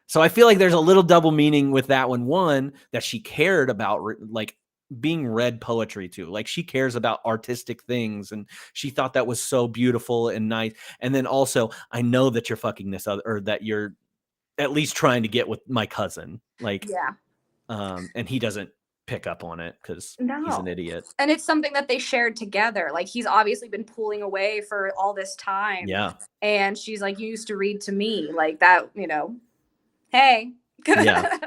So I feel like there's a little double meaning with that one. One, that she cared about like being read poetry to, like she cares about artistic things. And she thought that was so beautiful and nice. And then also, I know that you're fucking this other, or that you're at least trying to get with my cousin. Like, yeah. And he doesn't pick up on it because he's an idiot. And it's something that they shared together. Like he's obviously been pulling away for all this time. Yeah. And she's like, "You used to read to me," like that, you know. Hey. Yeah.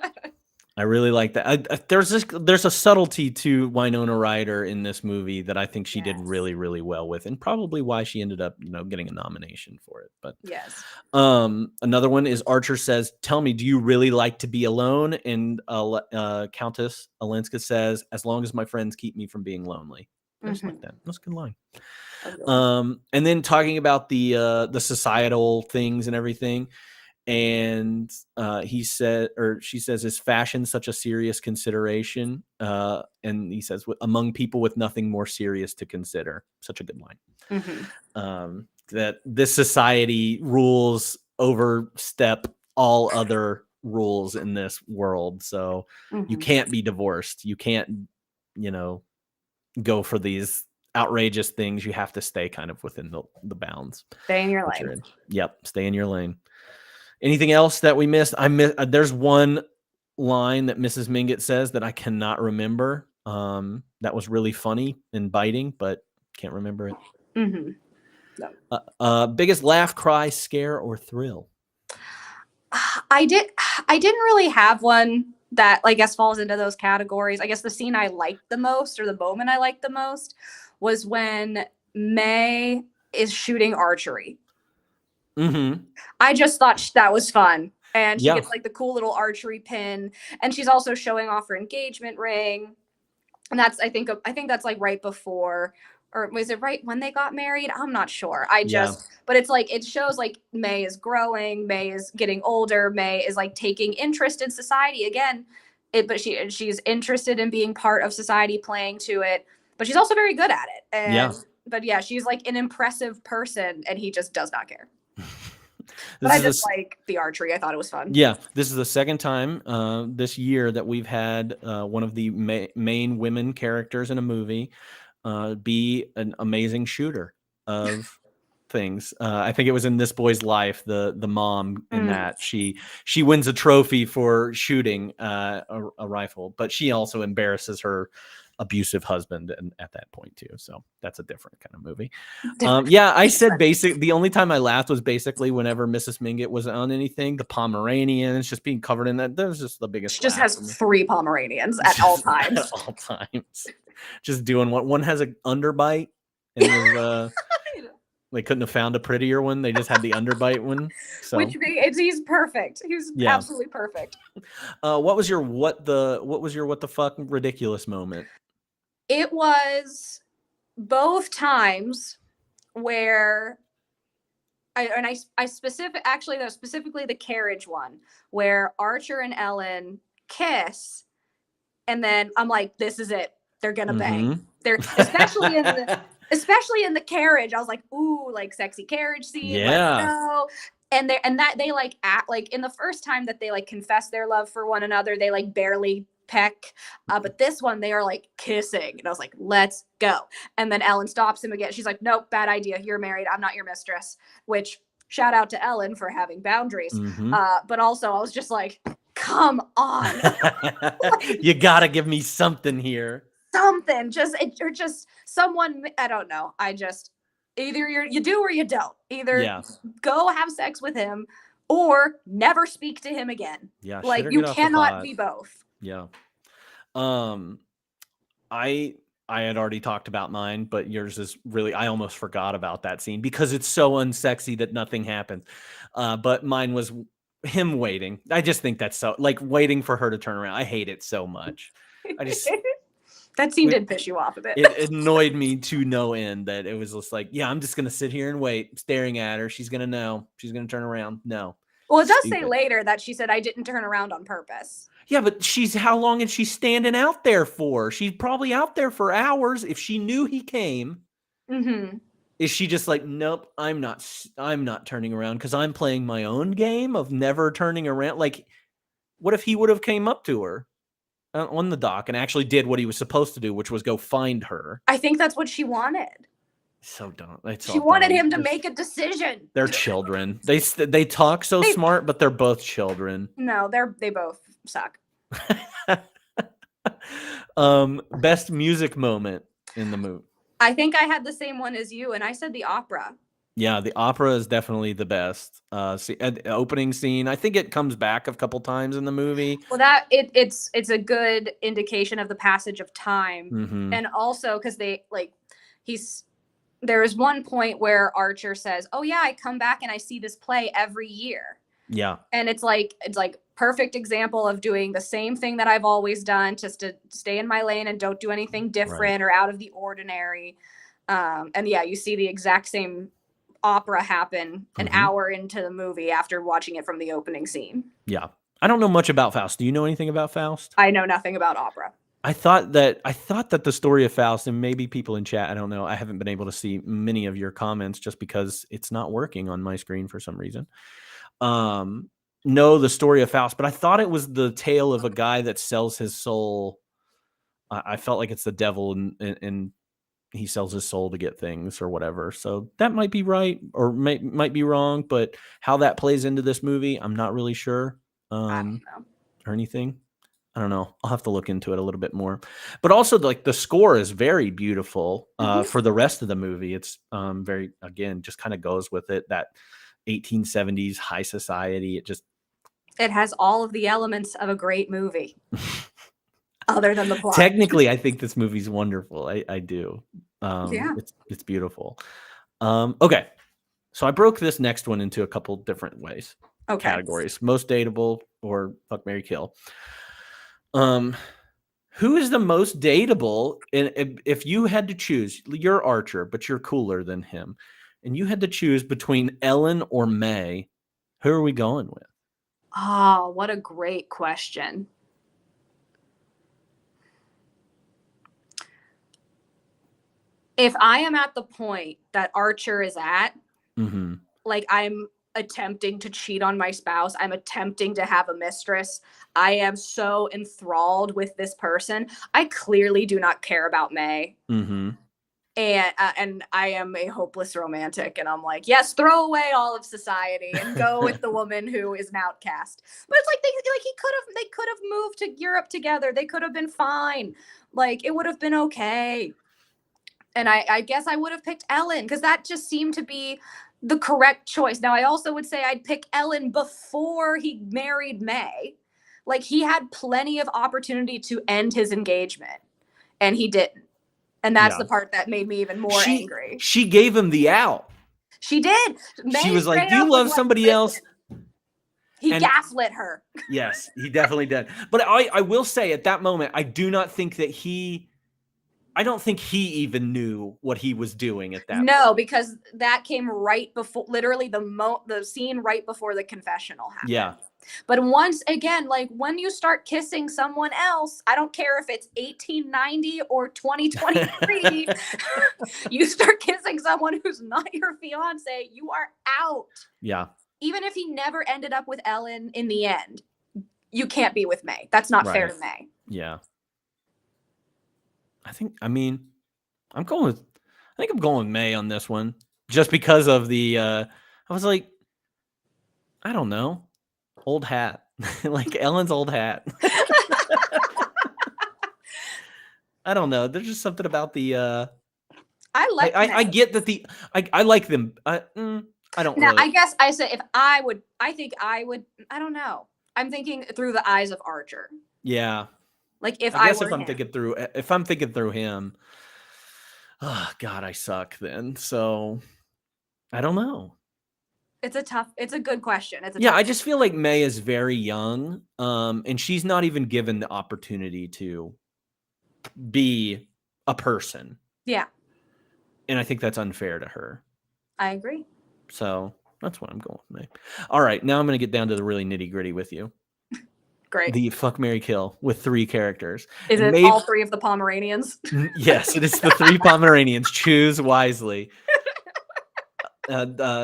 I really like that. There's a subtlety to Winona Ryder in this movie that I think she did really, really well with, and probably why she ended up, you know, getting a nomination for it. But yes. Another one is Archer says, "Tell me, do you really like to be alone?" And Countess Olenska says, "As long as my friends keep me from being lonely." I just like that. That's a good line. And then talking about the societal things and everything. And he said, or she says, "Is fashion such a serious consideration?" And he says, "Among people with nothing more serious to consider." Such a good line. That this society rules overstep all other rules in this world. So you can't be divorced. You can't, you know, go for these outrageous things. You have to stay kind of within the bounds. Stay in your lane. Yep. Stay in your lane. Anything else that we missed? There's one line that Mrs. Mingott says that I cannot remember. That was really funny and biting, but can't remember it. No. Biggest laugh, cry, scare, or thrill? I didn't really have one that I guess falls into those categories. I guess the scene I liked the most, or the moment I liked the most, was when May is shooting archery. I just thought that was fun. And she gets like the cool little archery pin, and she's also showing off her engagement ring. And that's, I think that's like right before, or was it right when they got married? I'm not sure. But it's like, it shows like May is growing, May is getting older, May is like taking interest in society again. But she's interested in being part of society, playing to it, but she's also very good at it. And but yeah, she's like an impressive person, and he just does not care. But I just like the archery. I thought it was fun. Yeah, this is the second time this year that we've had one of the main women characters in a movie be an amazing shooter of things. I think it was in This Boy's Life, the mom in that she wins a trophy for shooting a rifle, but she also embarrasses her abusive husband and at that point too. So that's a different kind of movie. Yeah, I said the only time I laughed was basically whenever Mrs. Mingott was on anything, the Pomeranians just being covered in that. That was just the biggest. She just laugh has for me. 3 Pomeranians at all times. At all times. Just doing what one has an underbite and was, they couldn't have found a prettier one. They just had the underbite one. So He's perfect. He's absolutely perfect. What was your what the fuck ridiculous moment? It was both times where specifically the carriage one where Archer and Ellen kiss, and then I'm like, this is it. They're gonna bang. They're especially in the carriage. I was like, ooh, like sexy carriage scene. Yeah. Let's go. And they like act like in the first time that they like confess their love for one another, they like barely peck. But this one they are like kissing. And I was like, let's go. And then Ellen stops him again. She's like, nope, bad idea. You're married. I'm not your mistress. Which shout out to Ellen for having boundaries. But also I was just like, come on. You gotta give me something here. Something. Or just someone, I don't know. I just either you do or you don't. Either go have sex with him or never speak to him again. Yeah. Like you cannot be both. Yeah. I had already talked about mine, but yours is really, I almost forgot about that scene because it's so unsexy that nothing happens. But mine was him waiting. I just think that's so like waiting for her to turn around. I hate it so much. I just that scene did piss you off a bit. It annoyed me to no end that it was just like, yeah, I'm just gonna sit here and wait, staring at her. She's gonna know. She's gonna turn around. No. Well, it does say later that she said I didn't turn around on purpose. Yeah, but how long is she standing out there for? She's probably out there for hours. If she knew he came, is she just like, nope, I'm not turning around because I'm playing my own game of never turning around? Like, what if he would have came up to her on the dock and actually did what he was supposed to do, which was go find her? I think that's what she wanted. So dumb. She wanted him to make a decision. They're children. They talk so smart, but they're both children. No, they both suck. Best music moment in the movie. I think I had the same one as you, and I said the opera. Yeah, the opera is definitely the best. Opening scene. I think it comes back a couple times in the movie. Well, it's a good indication of the passage of time, and also because there is one point where Archer says, "Oh yeah, I come back and I see this play every year." Yeah, and it's like perfect example of doing the same thing that I've always done, just to stay in my lane and don't do anything different or out of the ordinary. And yeah, you see the exact same opera happen an hour into the movie after watching it from the opening scene. Yeah, I don't know much about Faust. Do you know anything about Faust? I know nothing about opera. I thought that the story of Faust, and maybe people in chat, I don't know, I haven't been able to see many of your comments just because it's not working on my screen for some reason. Know the story of Faust, but I thought it was the tale of a guy that sells his soul. I felt like it's the devil and he sells his soul to get things or whatever. So that might be right or might be wrong, but how that plays into this movie, I'm not really sure. I don't know. Or anything. I don't know. I'll have to look into it a little bit more. But also, like, the score is very beautiful for the rest of the movie. It's very, again, just kind of goes with it. That 1870s high society. It has all of the elements of a great movie. Other than the plot. Technically, I think this movie's wonderful. I do. Yeah. It's beautiful. Okay. So I broke this next one into a couple different ways. Okay. Categories. Most dateable or fuck, marry, kill. Who is the most dateable? And if you had to choose, you're Archer, but you're cooler than him, and you had to choose between Ellen or May, who are we going with? Oh, what a great question. If I am at the point that Archer is at, like I'm attempting to cheat on my spouse, I'm attempting to have a mistress, I am so enthralled with this person, I clearly do not care about May. And I am a hopeless romantic, and I'm like, yes, throw away all of society and go with the woman who is an outcast. But it's like they could have moved to Europe together. They could have been fine. Like it would have been okay. And I guess I would have picked Ellen because that just seemed to be the correct choice. Now I also would say I'd pick Ellen before he married May. Like he had plenty of opportunity to end his engagement, and he didn't. And that's the part that made me even more angry. She gave him the out. She did. She was like, "You love somebody else." He gaslit her. Yes, he definitely did. But I will say at that moment, I do not think that I don't think he even knew what he was doing at that point. No, because that came right before, literally the scene right before the confessional happened. Yeah. But once again, like when you start kissing someone else, I don't care if it's 1890 or 2023, you start kissing someone who's not your fiance, you are out. Yeah. Even if he never ended up with Ellen in the end, you can't be with May. That's not fair to May. Yeah. I think I'm going with May on this one. Just because of the I was like, I don't know. Old hat. Like Ellen's old hat. I don't know. There's just something about the I get that I like them. I don't now, really. I guess I say I don't know. I'm thinking through the eyes of Archer. Yeah. Like if I'm thinking through him, oh God, I suck then. So I don't know. It's a good question. I just feel like May is very young. And she's not even given the opportunity to be a person. Yeah. And I think that's unfair to her. I agree. So that's what I'm going with, May. All right. Now I'm going to get down to the really nitty gritty with you. Great. The fuck, marry, kill with 3 characters. Is it all 3 of the Pomeranians? Yes, it is the 3 Pomeranians. Choose wisely.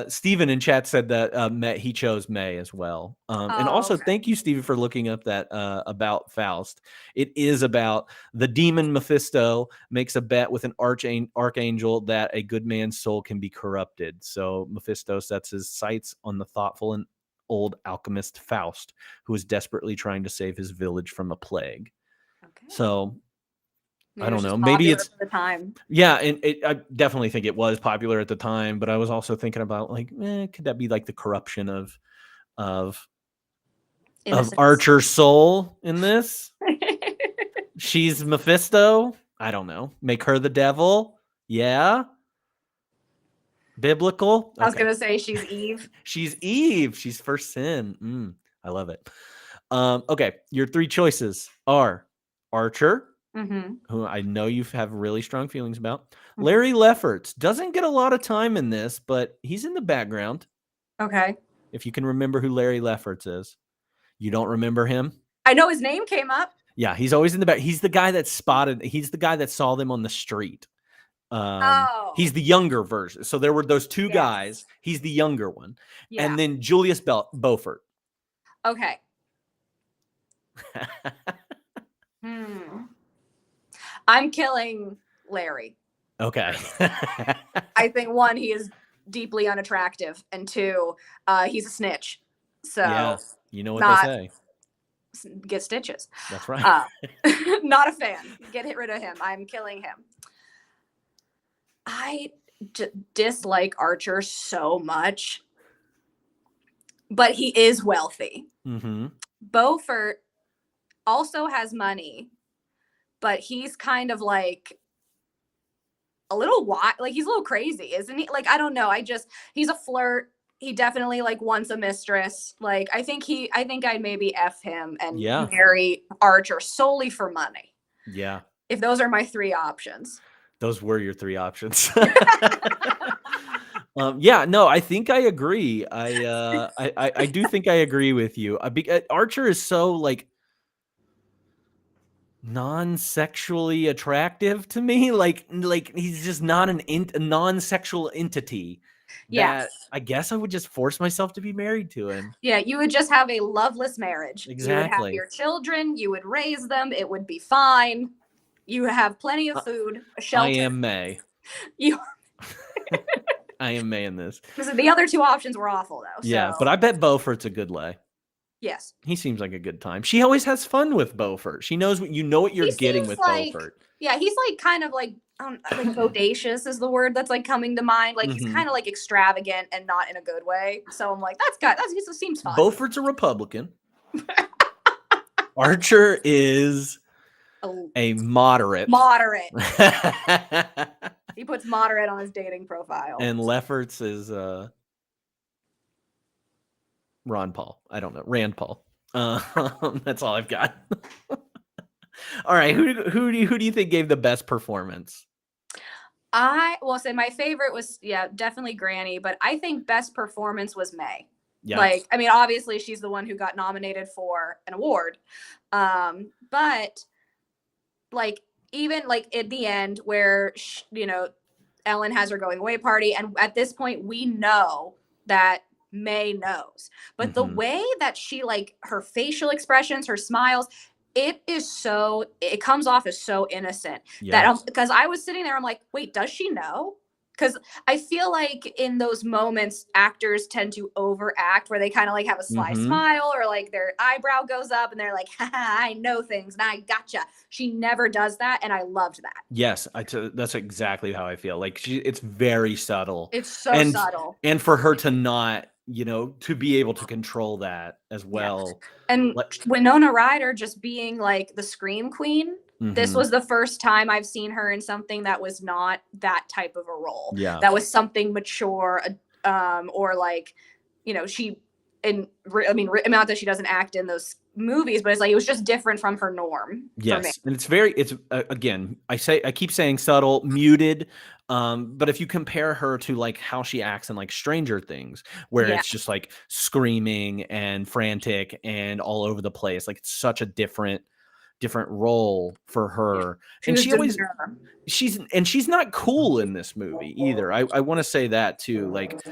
Steven in chat said that he chose May as well. And also, thank you, Steven, for looking up that about Faust. It is about the demon Mephisto makes a bet with an archangel that a good man's soul can be corrupted. So Mephisto sets his sights on the thoughtful and old alchemist Faust, who is desperately trying to save his village from a plague. Okay. So I don't know. Maybe it's the time. Yeah, and I definitely think it was popular at the time. But I was also thinking about like, could that be like the corruption of Archer's soul in this? She's Mephisto. I don't know. Make her the devil. Yeah. Biblical. Okay. I was gonna say she's Eve. She's Eve. She's first sin. I love it. Okay, your 3 choices are Archer. Mm-hmm. Who I know you have really strong feelings about. Mm-hmm. Larry Lefferts doesn't get a lot of time in this, but he's in the background. Okay. If you can remember who Larry Lefferts is. You don't remember him? I know his name came up. Yeah, he's always in the back. He's the guy that he's the guy that saw them on the street. He's the younger version. So there were those 2 guys. He's the younger one. Yeah. And then Julius Beaufort. Okay. I'm killing Larry. Okay. I think 1, he is deeply unattractive, and 2, he's a snitch. So yeah, you know what they say. Get stitches. That's right. Not a fan. Get rid of him. I'm killing him. I dislike Archer so much, but he is wealthy. Mm-hmm. Beaufort also has money, but he's kind of like a little wild, like he's a little crazy, isn't he? Like, I don't know. He's a flirt. He definitely like wants a mistress. Like, I think I'd maybe F him and marry Archer solely for money. Yeah. If those are my 3 options. Those were your 3 options. No, I think I agree. I do think I agree with you. Archer is so like non-sexually attractive to me. Like he's just not a non-sexual entity. Yes. I guess I would just force myself to be married to him. Yeah, you would just have a loveless marriage. Exactly. You would have your children. You would raise them. It would be fine. You have plenty of food, a shelter. I am May. You, I am May in this. the other two options were awful though. Yeah, So but I bet Beaufort's a good lay. yes, He seems like a good time. She always has fun with Beaufort. She knows what you're he getting seems with like Beaufort. yeah, he's like kind of like bodacious is the word that's like coming to mind. Like he's Mhm. kind of like extravagant and not in a good way. So I'm like, he seems fun. Beaufort's a Republican. Archer is a moderate. Moderate. He puts moderate on his dating profile. And Lefferts is Ron Paul. I don't know. Rand Paul. That's all I've got. All right. Who do you think gave the best performance? I will say my favorite was definitely Granny, but I think best performance was May. Yeah. Like, I mean, obviously she's the one who got nominated for an award. But like even like at the end where Ellen has her going away party, and at this point we know that May knows. But the way that she like her facial expressions, her smiles, it comes off as so innocent that because I was sitting there, I'm like, wait, does she know? Because I feel like in those moments, actors tend to overact where they kind of like have a sly smile or like their eyebrow goes up and they're like, haha, I know things and I gotcha. She never does that. And I loved that. Yes, that's exactly how I feel. Like it's very subtle. It's so subtle. And for her to not, to be able to control that as well. Yeah. And Winona Ryder just being like the scream queen. This was the first time I've seen her in something that was not that type of a role. Yeah. That was something mature, or like, not that she doesn't act in those movies, but it's like it was just different from her norm. Yes, and it's again, I keep saying subtle, muted, but if you compare her to like how she acts in like Stranger Things, where it's just like screaming and frantic and all over the place, like it's such a different role for her. And she's not cool in this movie either. I want to say that too, like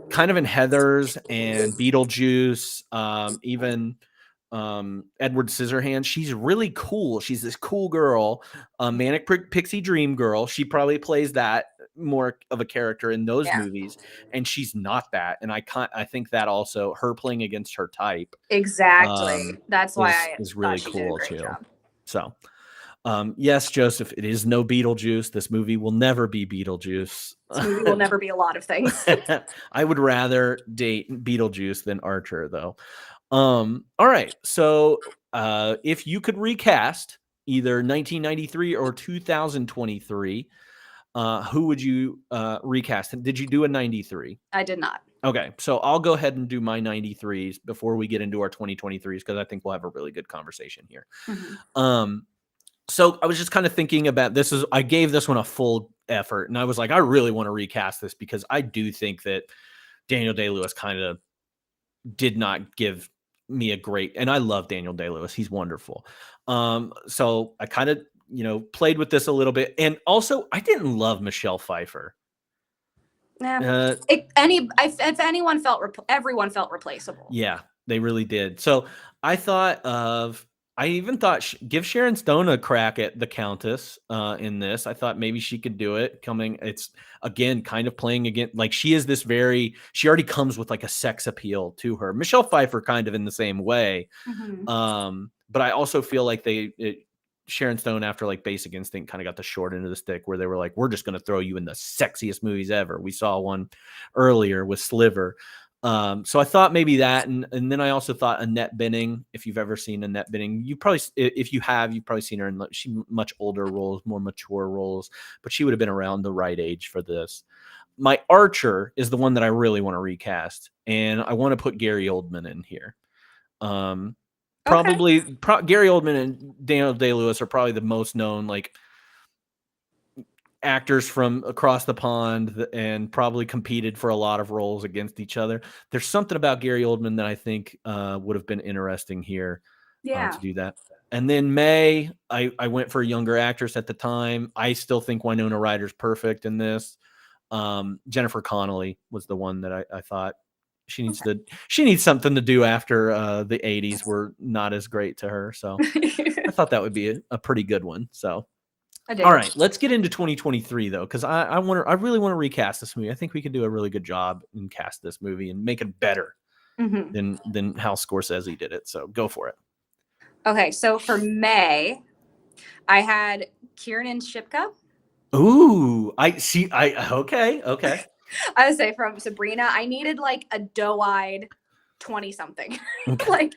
kind of in Heathers and Beetlejuice, even Edward Scissorhands, she's really cool. She's this cool girl, manic pixie dream girl. She probably plays that more of a character in those movies, and she's not that. And I think that also her playing against her type that's why is really cool too. So yes, Joseph, it is no Beetlejuice. This movie will never be Beetlejuice. This movie will never be a lot of things. I would rather date Beetlejuice than Archer though. All right. So if you could recast either 1993 or 2023, who would you recast? Did you do a 93? I did not. Okay. So I'll go ahead and do my 93s before we get into our 2023s, because I think we'll have a really good conversation here. So I was just kind of thinking about this. I gave this one a full effort, and I was like, I really want to recast this because I do think that Daniel Day-Lewis kind of did not give me a great, and I love Daniel Day-Lewis. He's wonderful. So I kind of, played with this a little bit. And also I didn't love Michelle Pfeiffer. Yeah. Everyone felt replaceable. Yeah, they really did. So I even thought give Sharon Stone a crack at the Countess in this. I thought maybe she could do it. It's again kind of playing again, like she is this she already comes with like a sex appeal to her. Michelle Pfeiffer kind of in the same way. But I also feel like Sharon Stone, after like Basic Instinct, kind of got the short end of the stick, where they were like, we're just going to throw you in the sexiest movies ever. We saw one earlier with Sliver. So I thought maybe that, and then I also thought Annette Bening. If you've ever seen Annette Bening, you've probably seen her in much older roles, more mature roles, but she would have been around the right age for this. My Archer is the one that I really want to recast, and I want to put Gary Oldman in here. Probably Gary Oldman and Daniel Day-Lewis are probably the most known like actors from across the pond, and probably competed for a lot of roles against each other. There's something about Gary Oldman that I think would have been interesting here to do that. And then May, I went for a younger actress at the time. I still think Winona Ryder's perfect in this. Jennifer Connelly was the one that I thought she needs something to do after the 80s were not as great to her. So I thought that would be a pretty good one. So I did. All right, let's get into 2023 though, because I really want to recast this movie. I think we can do a really good job and cast this movie and make it better than how Scorsese did it. So go for it. Okay, so for May, I had Kiernan Shipka. Ooh, I see. Okay. I would say from Sabrina, I needed like a doe-eyed 20-something. Okay. Like,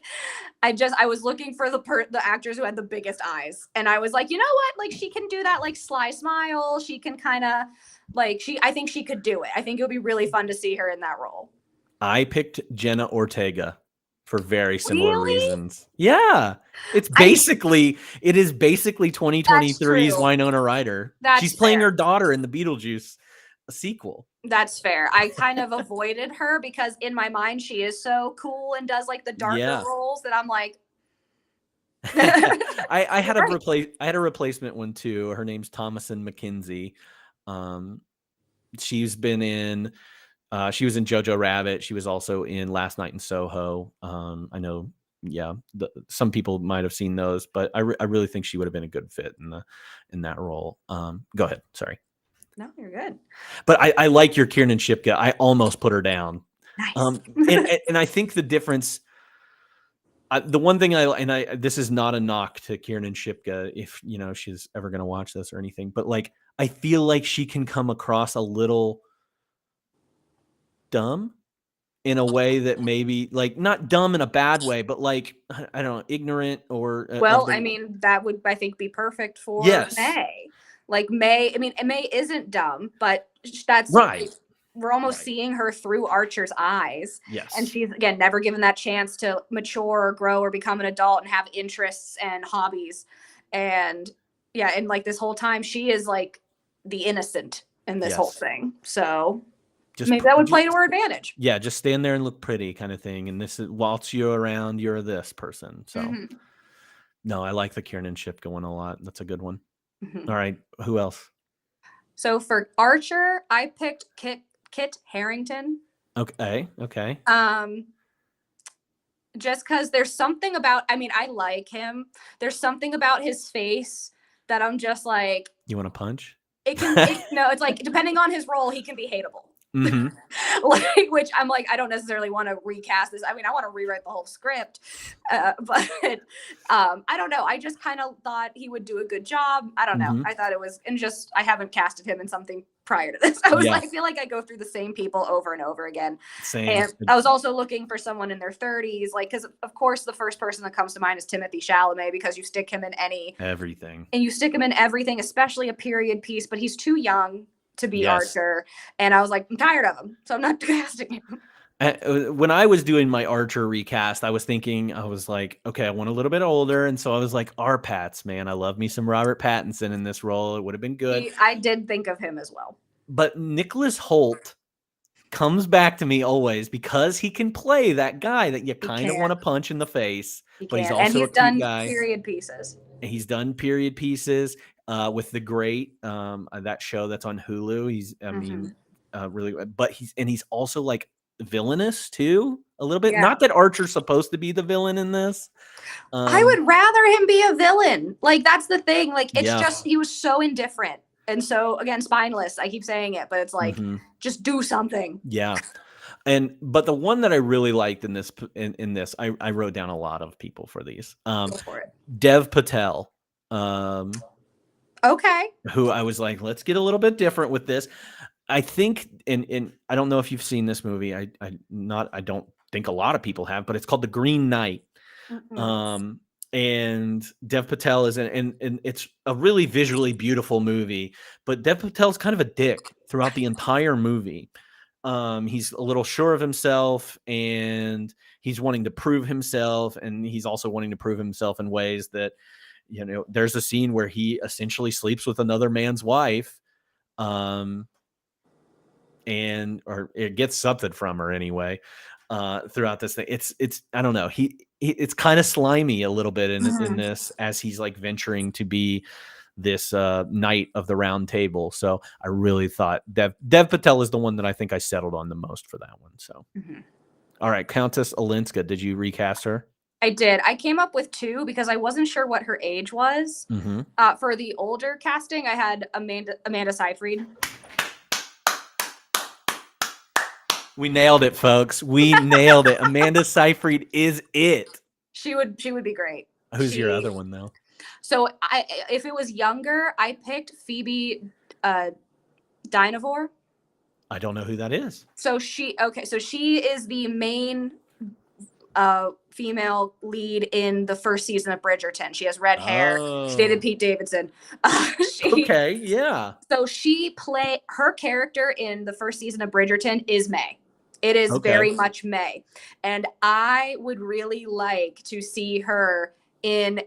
I was looking for the actors who had the biggest eyes, and I was like, you know what? Like, she can do that like sly smile. She can kind of like I think she could do it. I think it would be really fun to see her in that role. I picked Jenna Ortega for very similar Really? reasons. Yeah, it is basically 2023's Winona Ryder. She's playing her daughter in the Beetlejuice sequel. That's fair. I kind of avoided her because in my mind she is so cool and does like the darker roles that I'm like. I had a replacement one too. Her name's Thomasin McKenzie. She's been in. She was in Jojo Rabbit. She was also in Last Night in Soho. I know. Yeah, some people might have seen those, but I really think she would have been a good fit in that role. Go ahead. Sorry. No, you're good. But I like your Kiernan Shipka. I almost put her down. Nice. And I think the difference. The one thing this is not a knock to Kiernan Shipka if she's ever going to watch this or anything, but like I feel like she can come across a little dumb in a way that maybe like not dumb in a bad way, but like I don't know, ignorant or I mean that would I think be perfect for May. Like May, I mean May isn't dumb, but that's right. We're almost seeing her through Archer's eyes. Yes. And she's again never given that chance to mature or grow or become an adult and have interests and hobbies. And and like this whole time she is like the innocent in this whole thing. So maybe that would play to her advantage. Yeah, just stand there and look pretty kind of thing. And this is whilst you're around, you're this person. So no, I like the Kiernan Shipka one a lot. That's a good one. All right. Who else? So for Archer, I picked Kit Harington. Okay. Just because there's something about, I mean, I like him. There's something about his face that I'm just like. You want to punch? It's like depending on his role, he can be hateable. Like, which I'm like, I don't necessarily want to recast this. I mean, I want to rewrite the whole script, but I don't know. I just kind of thought he would do a good job. I don't know. I thought it was, and just I haven't casted him in something prior to this. I feel like I go through the same people over and over again. Same. And I was also looking for someone in their 30s, like because of course the first person that comes to mind is Timothée Chalamet because you stick him in everything, and you stick him in everything, especially a period piece. But he's too young to be Archer, and I was like, I'm tired of him, so I'm not casting him. When I was doing my Archer recast, I was like, okay, I want a little bit older, and so I was like, R-Pats, man, I love me some Robert Pattinson in this role. It would have been good. I did think of him as well, but Nicholas Hoult comes back to me always because he can play that guy that you kind of want to punch in the face. But he's also done guy. Period pieces. He's done period pieces. With The Great, that show that's on Hulu. He's, I mean, really, but he's also like villainous too, a little bit. Not that Archer's supposed to be the villain in this. I would rather him be a villain. Like that's the thing. Like it's just he was so indifferent and so again spineless. I keep saying it, but it's like just do something. Yeah. But the one that I really liked in this, I wrote down a lot of people for these. Go for it. Dev Patel. Okay. Who I was like, let's get a little bit different with this. I think, and I don't know if you've seen this movie. I don't think a lot of people have, but it's called The Green Knight. And Dev Patel is and it's a really visually beautiful movie, but Dev Patel's kind of a dick throughout the entire movie. He's a little sure of himself and he's wanting to prove himself. And he's also wanting to prove himself in ways that, there's a scene where he essentially sleeps with another man's wife, or it gets something from her anyway. Throughout this thing, it's I don't know. It's kind of slimy a little bit in this as he's like venturing to be this knight of the round table. So I really thought Dev Patel is the one that I think I settled on the most for that one. So, all right, Countess Olenska, did you recast her? I did. I came up with 2 because I wasn't sure what her age was. Mm-hmm. For the older casting, I had Amanda Seyfried. We nailed it, folks. We nailed it. Amanda Seyfried is it. She would be great. Who's your other one though? So if it was younger, I picked Phoebe Dynevor. I don't know who that is. So she is the main female lead in the first season of Bridgerton. She has red hair. She dated Pete Davidson. Okay, yeah. So her character in the first season of Bridgerton is May. It is very much May. And I would really like to see her in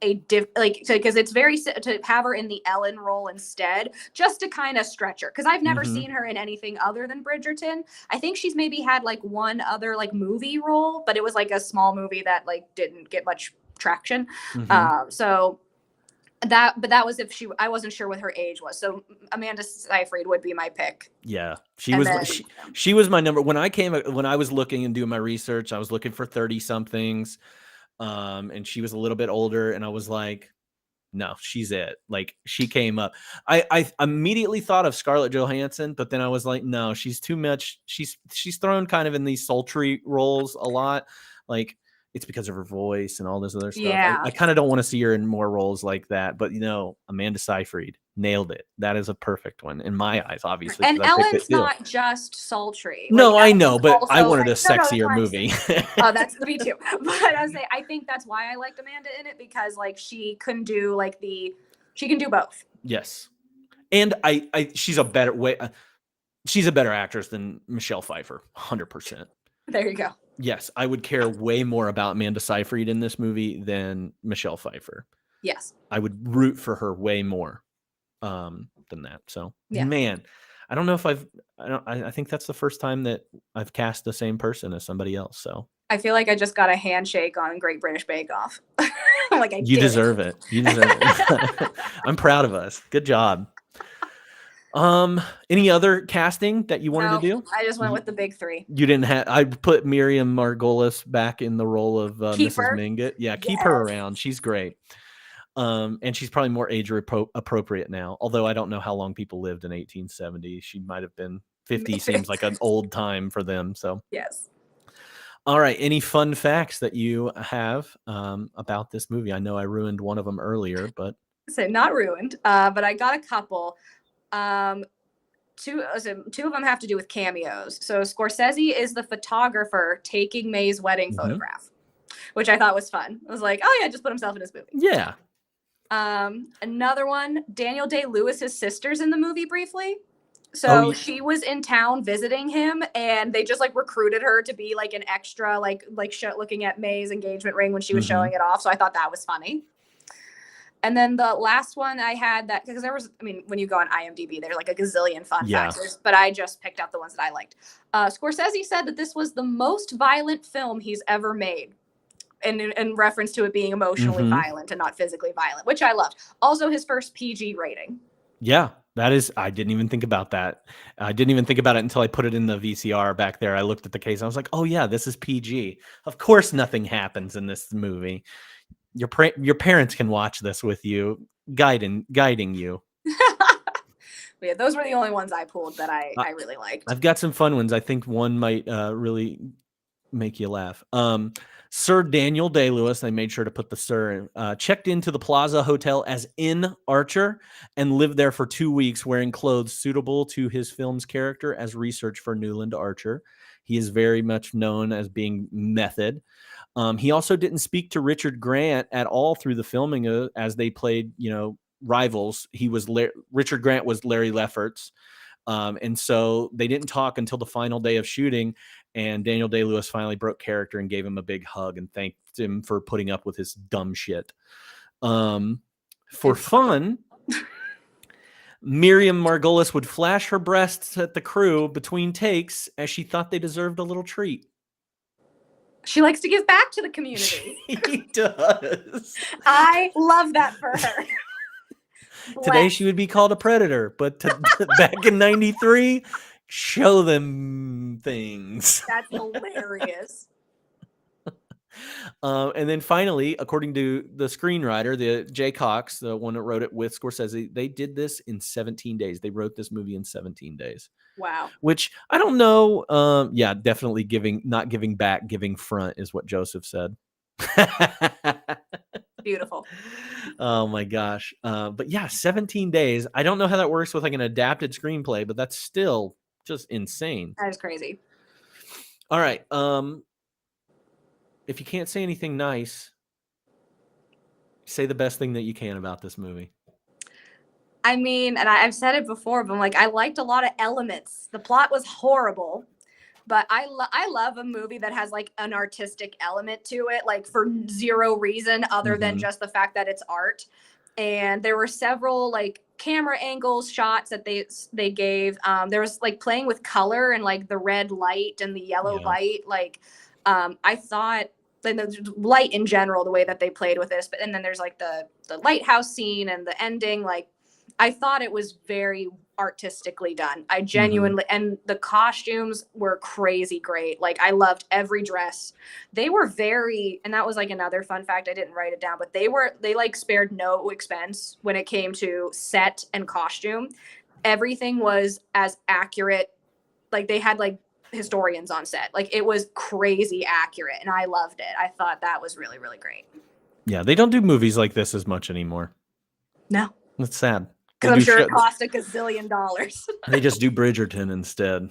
because it's to have her in the Ellen role instead, just to kind of stretch her. Because I've never seen her in anything other than Bridgerton. I think she's maybe had like one other like movie role, but it was like a small movie that like didn't get much traction. So that was I wasn't sure what her age was. So Amanda Seyfried would be my pick. Yeah, she was my number when I was looking and doing my research. I was looking for 30 somethings. And she was a little bit older, and I was like, no, she's it. Like, she came up. I immediately thought of Scarlett Johansson, but then I was like, no, she's too much. She's thrown kind of in these sultry roles a lot. Like, it's because of her voice and all this other stuff. Yeah. I kind of don't want to see her in more roles like that. But, Amanda Seyfried nailed it. That is a perfect one in my eyes, obviously. And Ellen's not just sultry. No, like, I know, but also, I wanted a sexier movie. Oh, that's me too. But I think that's why I liked Amanda in it, because like she can do both. Yes. And she's a better actress than Michelle Pfeiffer, 100%. There you go. Yes, I would care way more about Amanda Seyfried in this movie than Michelle Pfeiffer. Yes. I would root for her way more than that. So, yeah. Man, I don't know if I think that's the first time that I've cast the same person as somebody else. So I feel like I just got a handshake on Great British Bake Off. You deserve it. You deserve it. I'm proud of us. Good job. Any other casting that you wanted to do? I just went with the big 3. You didn't have. I put Miriam Margolyes back in the role of Mrs. Mingott. Yeah, keep her around. She's great. And she's probably more age appropriate now. Although I don't know how long people lived in 1870. She might have been 50. Seems like an old time for them. So yes. All right. Any fun facts that you have about this movie? I know I ruined one of them earlier, but not ruined. But I got a couple. Two of them have to do with cameos. So Scorsese is the photographer taking May's wedding photograph, which I thought was fun. I was like, oh yeah, just put himself in his movie. Yeah. Another one, Daniel Day-Lewis's sister's in the movie briefly. So she was in town visiting him, and they just like recruited her to be like an extra, like looking at May's engagement ring when she was showing it off. So I thought that was funny. And then the last one I had that, because when you go on IMDb, there's like a gazillion fun factors, but I just picked out the ones that I liked. Scorsese said that this was the most violent film he's ever made, in reference to it being emotionally violent and not physically violent, which I loved. Also, his first PG rating. Yeah, that is. I didn't even think about that. I didn't even think about it until I put it in the VCR back there. I looked at the case. I was like, oh yeah, this is PG. Of course, nothing happens in this movie. Your parents can watch this with you, guiding you. Yeah, those were the only ones I pulled that I really liked. I've got some fun ones. I think one might really make you laugh. Sir Daniel Day-Lewis, I made sure to put the sir in, checked into the Plaza Hotel as in Archer and lived there for 2 weeks wearing clothes suitable to his film's character as research for Newland Archer. He is very much known as being method. He also didn't speak to Richard Grant at all through the filming as they played, rivals. Richard Grant was Larry Lefferts. And so they didn't talk until the final day of shooting, and Daniel Day-Lewis finally broke character and gave him a big hug and thanked him for putting up with his dumb shit. For fun, Miriam Margolyes would flash her breasts at the crew between takes as she thought they deserved a little treat. She likes to give back to the community. She does. I love that for her. Today she would be called a predator, but back in 93, show them things. That's hilarious. And then finally, according to the screenwriter, the Jay Cox, the one that wrote it with Scorsese, they did this in 17 days. They wrote this movie in 17 days, Wow. which I don't know. Yeah, definitely not giving back, giving front is what Joseph said. Beautiful. Oh my gosh. But yeah, 17 days. I don't know how that works with like an adapted screenplay, but that's still just insane. That is crazy. All right. If you can't say anything nice, say the best thing that you can about this movie. I mean, and I've said it before, but I'm like, I liked a lot of elements. The plot was horrible, but I love a movie that has like an artistic element to it, like for zero reason other than just the fact that it's art. And there were several like camera angles, shots that they gave. There was like playing with color and like the red light and the yellow light. Like I thought, and the light in general, the way that they played with this, but and then there's like the lighthouse scene and the ending. Like I thought it was very artistically done. I genuinely, and the costumes were crazy great. Like I loved every dress. They were very, and that was like another fun fact. I didn't write it down, but they like spared no expense when it came to set and costume. Everything was as accurate. Like they had like historians on set. Like it was crazy accurate and I loved it. I thought that was really, really great. Yeah, they don't do movies like this as much anymore. No. That's sad. Because I'm sure it cost $1 gazillion. They just do Bridgerton instead.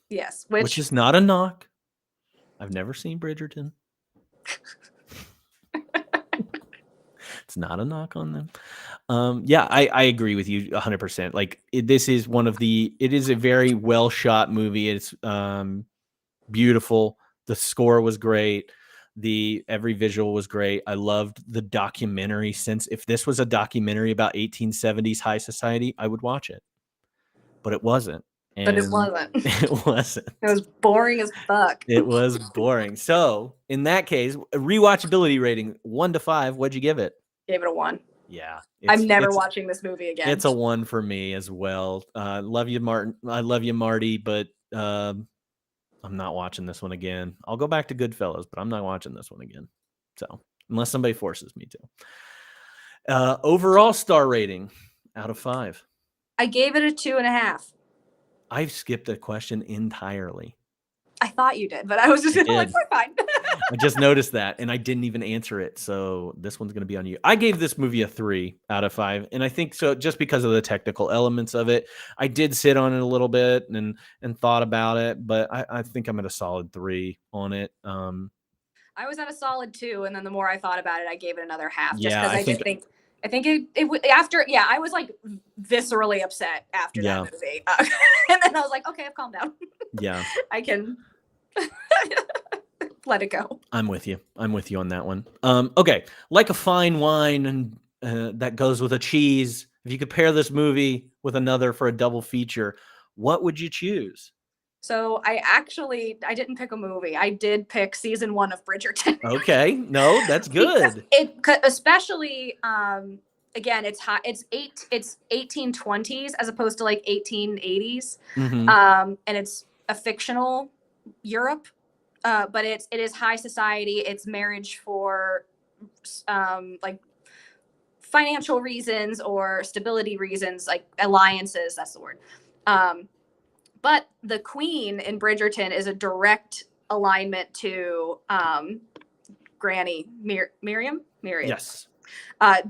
Yes. Which is not a knock. I've never seen Bridgerton. It's not a knock on them. Yeah, I agree with you 100%. Like this is it is a very well shot movie. It's beautiful. The score was great. Every visual was great. I loved the documentary sense. If this was a documentary about 1870s high society, I would watch it. But it wasn't. But it wasn't. It wasn't. It was boring as fuck. It was boring. So in that case, a rewatchability rating 1 to 5. What'd you give it? Gave it a 1. Yeah. I'm never watching this movie again. It's a 1 for me as well. Love you, Martin. I love you, Marty, but I'm not watching this one again. I'll go back to Goodfellas, but I'm not watching this one again. So unless somebody forces me to. Overall star rating out of 5. I gave it a 2.5. I've skipped a question entirely. I thought you did, but I was just like, we're fine. I just noticed that, and I didn't even answer it. So this one's going to be on you. I gave this movie a 3 out of 5, and I think so just because of the technical elements of it. I did sit on it a little bit and thought about it, but I think I'm at a solid 3 on it. I was at a solid 2, and then the more I thought about it, I gave it another half. Just Yeah, because I think it after, yeah, I was like viscerally upset after that movie. And then I was like, okay, I've calmed down. Yeah. I can let it go. I'm with you on that one. Okay. Like a fine wine and that goes with a cheese. If you could pair this movie with another for a double feature, what would you choose? So I didn't pick a movie. I did pick season 1 of Bridgerton. Okay. No, that's good. Especially, again, it's hot. It's 1820s as opposed to like 1880s. And it's a fictional Europe, but it is high society. It's marriage for like financial reasons or stability reasons, like alliances. That's the word. But the queen in Bridgerton is a direct alignment to Granny Miriam. Yes.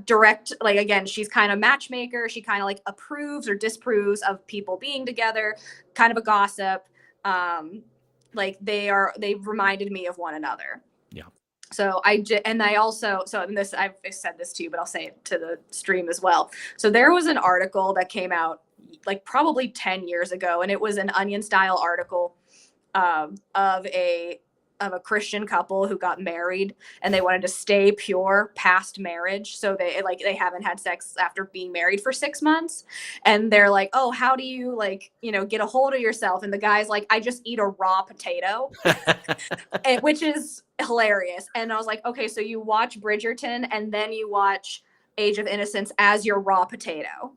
Direct, like, again, she's kind of matchmaker. She kind of like approves or disapproves of people being together, kind of a gossip. Like they reminded me of one another. Yeah. So I've said this to you, but I'll say it to the stream as well. So there was an article that came out like probably 10 years ago, and it was an Onion style article of a Christian couple who got married and they wanted to stay pure past marriage. So they haven't had sex after being married for 6 months. And they're like, oh, how do you get a hold of yourself? And the guy's like, I just eat a raw potato, which is hilarious. And I was like, okay, so you watch Bridgerton and then you watch Age of Innocence as your raw potato.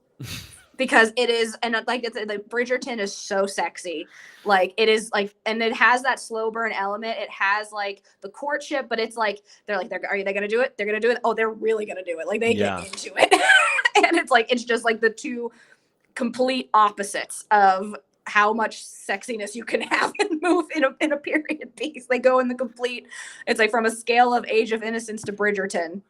because it is, and like it's like Bridgerton is so sexy, like it is like, and it has that slow burn element. It has like the courtship, but it's like are they gonna do it? They're gonna do it. Oh, they're really gonna do it. Like they Yeah. get into it, and it's just like the two complete opposites of how much sexiness you can have in a period piece. They go in the complete. It's like from a scale of Age of Innocence to Bridgerton.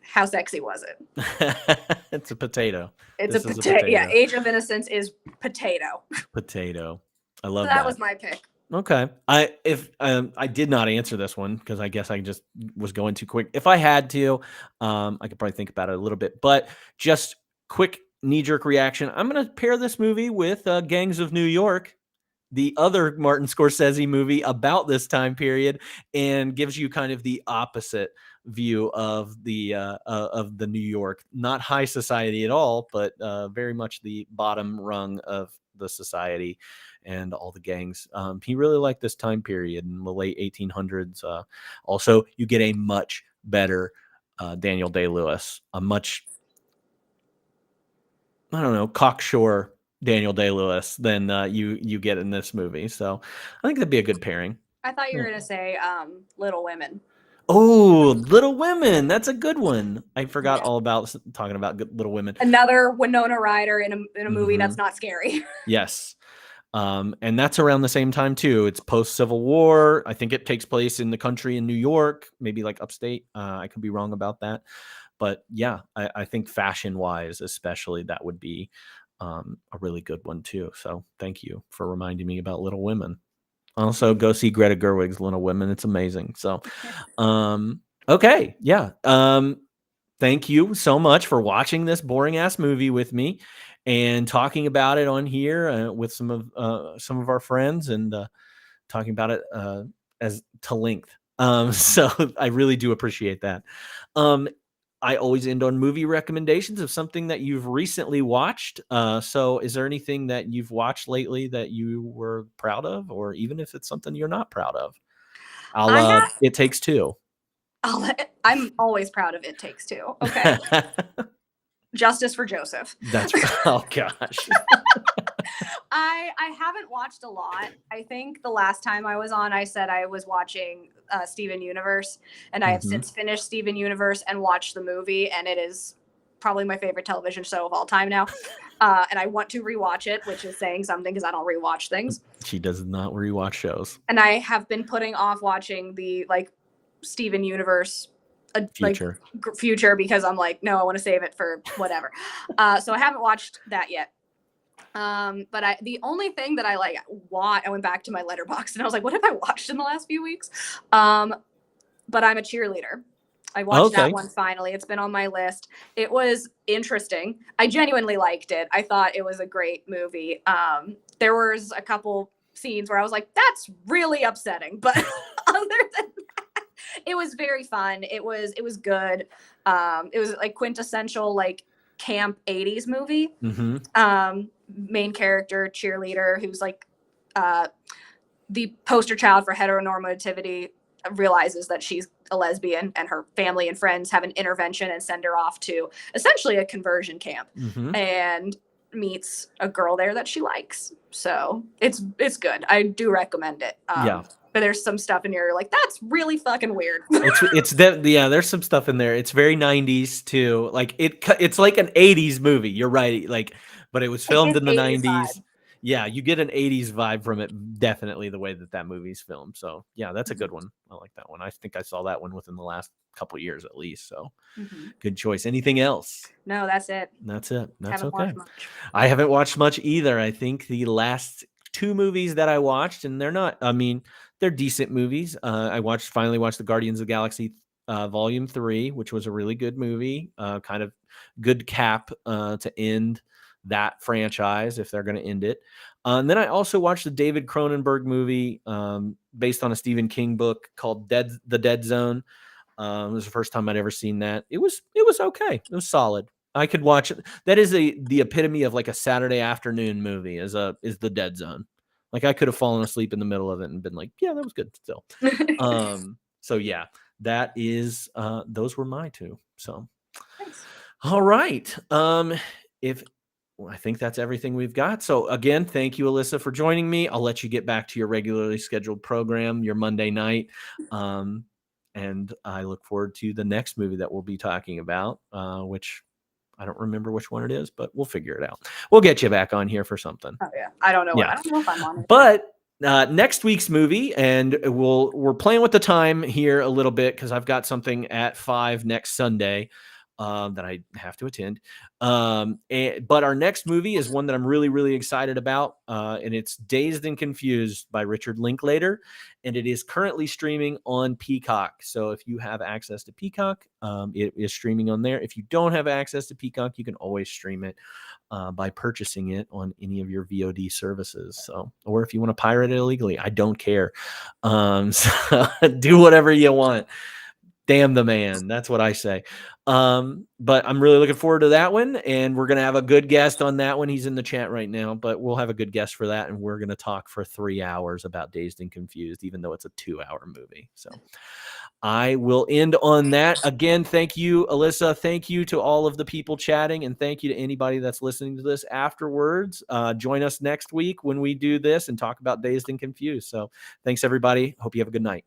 How sexy was it? It's a potato. It's This a is potato. Yeah, Age of Innocence is potato. Potato. I So love that that. was my pick. Okay. I did not answer this one because I guess I just was going too quick. If I had to, I could probably think about it a little bit, but just quick knee-jerk reaction. I'm going to pair this movie with Gangs of New York, the other Martin Scorsese movie about this time period, and gives you kind of the opposite view of the New York, not high society at all, but very much the bottom rung of the society and all the gangs. He really liked this time period in the late 1800s. Also, you get a much better Daniel Day-Lewis, a much, I don't know, cocksure Daniel Day-Lewis than you get in this movie. So I think that'd be a good pairing. I thought you were gonna say Little Women. Oh, Little Women. That's a good one. I forgot all about talking about Little Women. Another Winona Ryder in a movie that's Mhm. not scary. Yes. And that's around the same time too. It's post Civil War. I think it takes place in the country in New York, maybe like upstate. I could be wrong about that, but yeah, I think fashion wise, especially, that would be a really good one too. So thank you for reminding me about Little Women. Also, go see Greta Gerwig's Little Women. It's amazing. So, okay, yeah. Thank you so much for watching this boring ass movie with me and talking about it on here with some of our friends and talking about it as to length. So I really do appreciate that. I always end on movie recommendations of something that you've recently watched. So is there anything that you've watched lately that you were proud of, or even if it's something you're not proud of? It Takes Two. I'm always proud of It Takes Two. Okay. Justice for Joseph. That's right. Oh gosh. I haven't watched a lot. I think the last time I was on, I said I was watching Steven Universe, and I have since finished Steven Universe and watched the movie, and it is probably my favorite television show of all time now. And I want to rewatch it, which is saying something because I don't rewatch things. She does not rewatch shows. And I have been putting off watching the Steven Universe future because I'm like, no, I want to save it for whatever. So I haven't watched that yet. But the only thing that I went back to my letterbox and I was like, what have I watched in the last few weeks? But I'm a Cheerleader. I watched that one finally. It's been on my list. It was interesting. I genuinely liked it. I thought it was a great movie. There was a couple scenes where I was like, that's really upsetting. But other than that, it was very fun. It was good. It was like quintessential camp 80s movie. Main character, cheerleader, who's the poster child for heteronormativity, realizes that she's a lesbian and her family and friends have an intervention and send her off to essentially a conversion camp and meets a girl there that she likes. So it's good. I do recommend it. But there's some stuff in here you're like, that's really fucking weird. There's some stuff in there. It's very 90s too. It's like an 80s movie. You're right. But it was filmed in the 90s. Vibe. Yeah, you get an 80s vibe from it, definitely, the way that movie's filmed. So yeah, that's a good one. I like that one. I think I saw that one within the last couple of years at least. So good choice. Anything else? No, that's it. That's okay. Watched much. I haven't watched much either. I think the last two movies that I watched, and they're decent movies. I finally watched the Guardians of the Galaxy Volume 3, which was a really good movie. Kind of good cap to end that franchise if they're going to end it. And then I also watched the David Cronenberg movie based on a Stephen King book called The Dead Zone. It was the first time I'd ever seen that. It was okay. It was solid. I could watch it. That is the epitome of a Saturday afternoon movie is The Dead Zone. I could have fallen asleep in the middle of it and been like, yeah, that was good still. So yeah, that is those were my two. So Thanks. all right. If I think that's everything we've got. So again, thank you, Alyssa, for joining me. I'll let you get back to your regularly scheduled program, your Monday night. And I look forward to the next movie that we'll be talking about, which I don't remember which one it is, but we'll figure it out. We'll get you back on here for something. Oh yeah, I don't know. Yeah. I don't know if I'm on it. But next week's movie, and we're playing with the time here a little bit because I've got something at 5 next Sunday that I have to attend. But our next movie is one that I'm really, really excited about, and it's Dazed and Confused by Richard Linklater, and it is currently streaming on Peacock. So if you have access to Peacock, it is streaming on there. If you don't have access to Peacock, you can always stream it by purchasing it on any of your VOD services. So, or if you want to pirate it illegally, I don't care. So do whatever you want. Damn the man. That's what I say. But I'm really looking forward to that one. And we're going to have a good guest on that one. He's in the chat right now, but we'll have a good guest for that. And we're going to talk for 3 hours about Dazed and Confused, even though it's a 2-hour movie. So I will end on that. Again, thank you, Alyssa. Thank you to all of the people chatting. And thank you to anybody that's listening to this afterwards. Join us next week when we do this and talk about Dazed and Confused. So thanks, everybody. Hope you have a good night.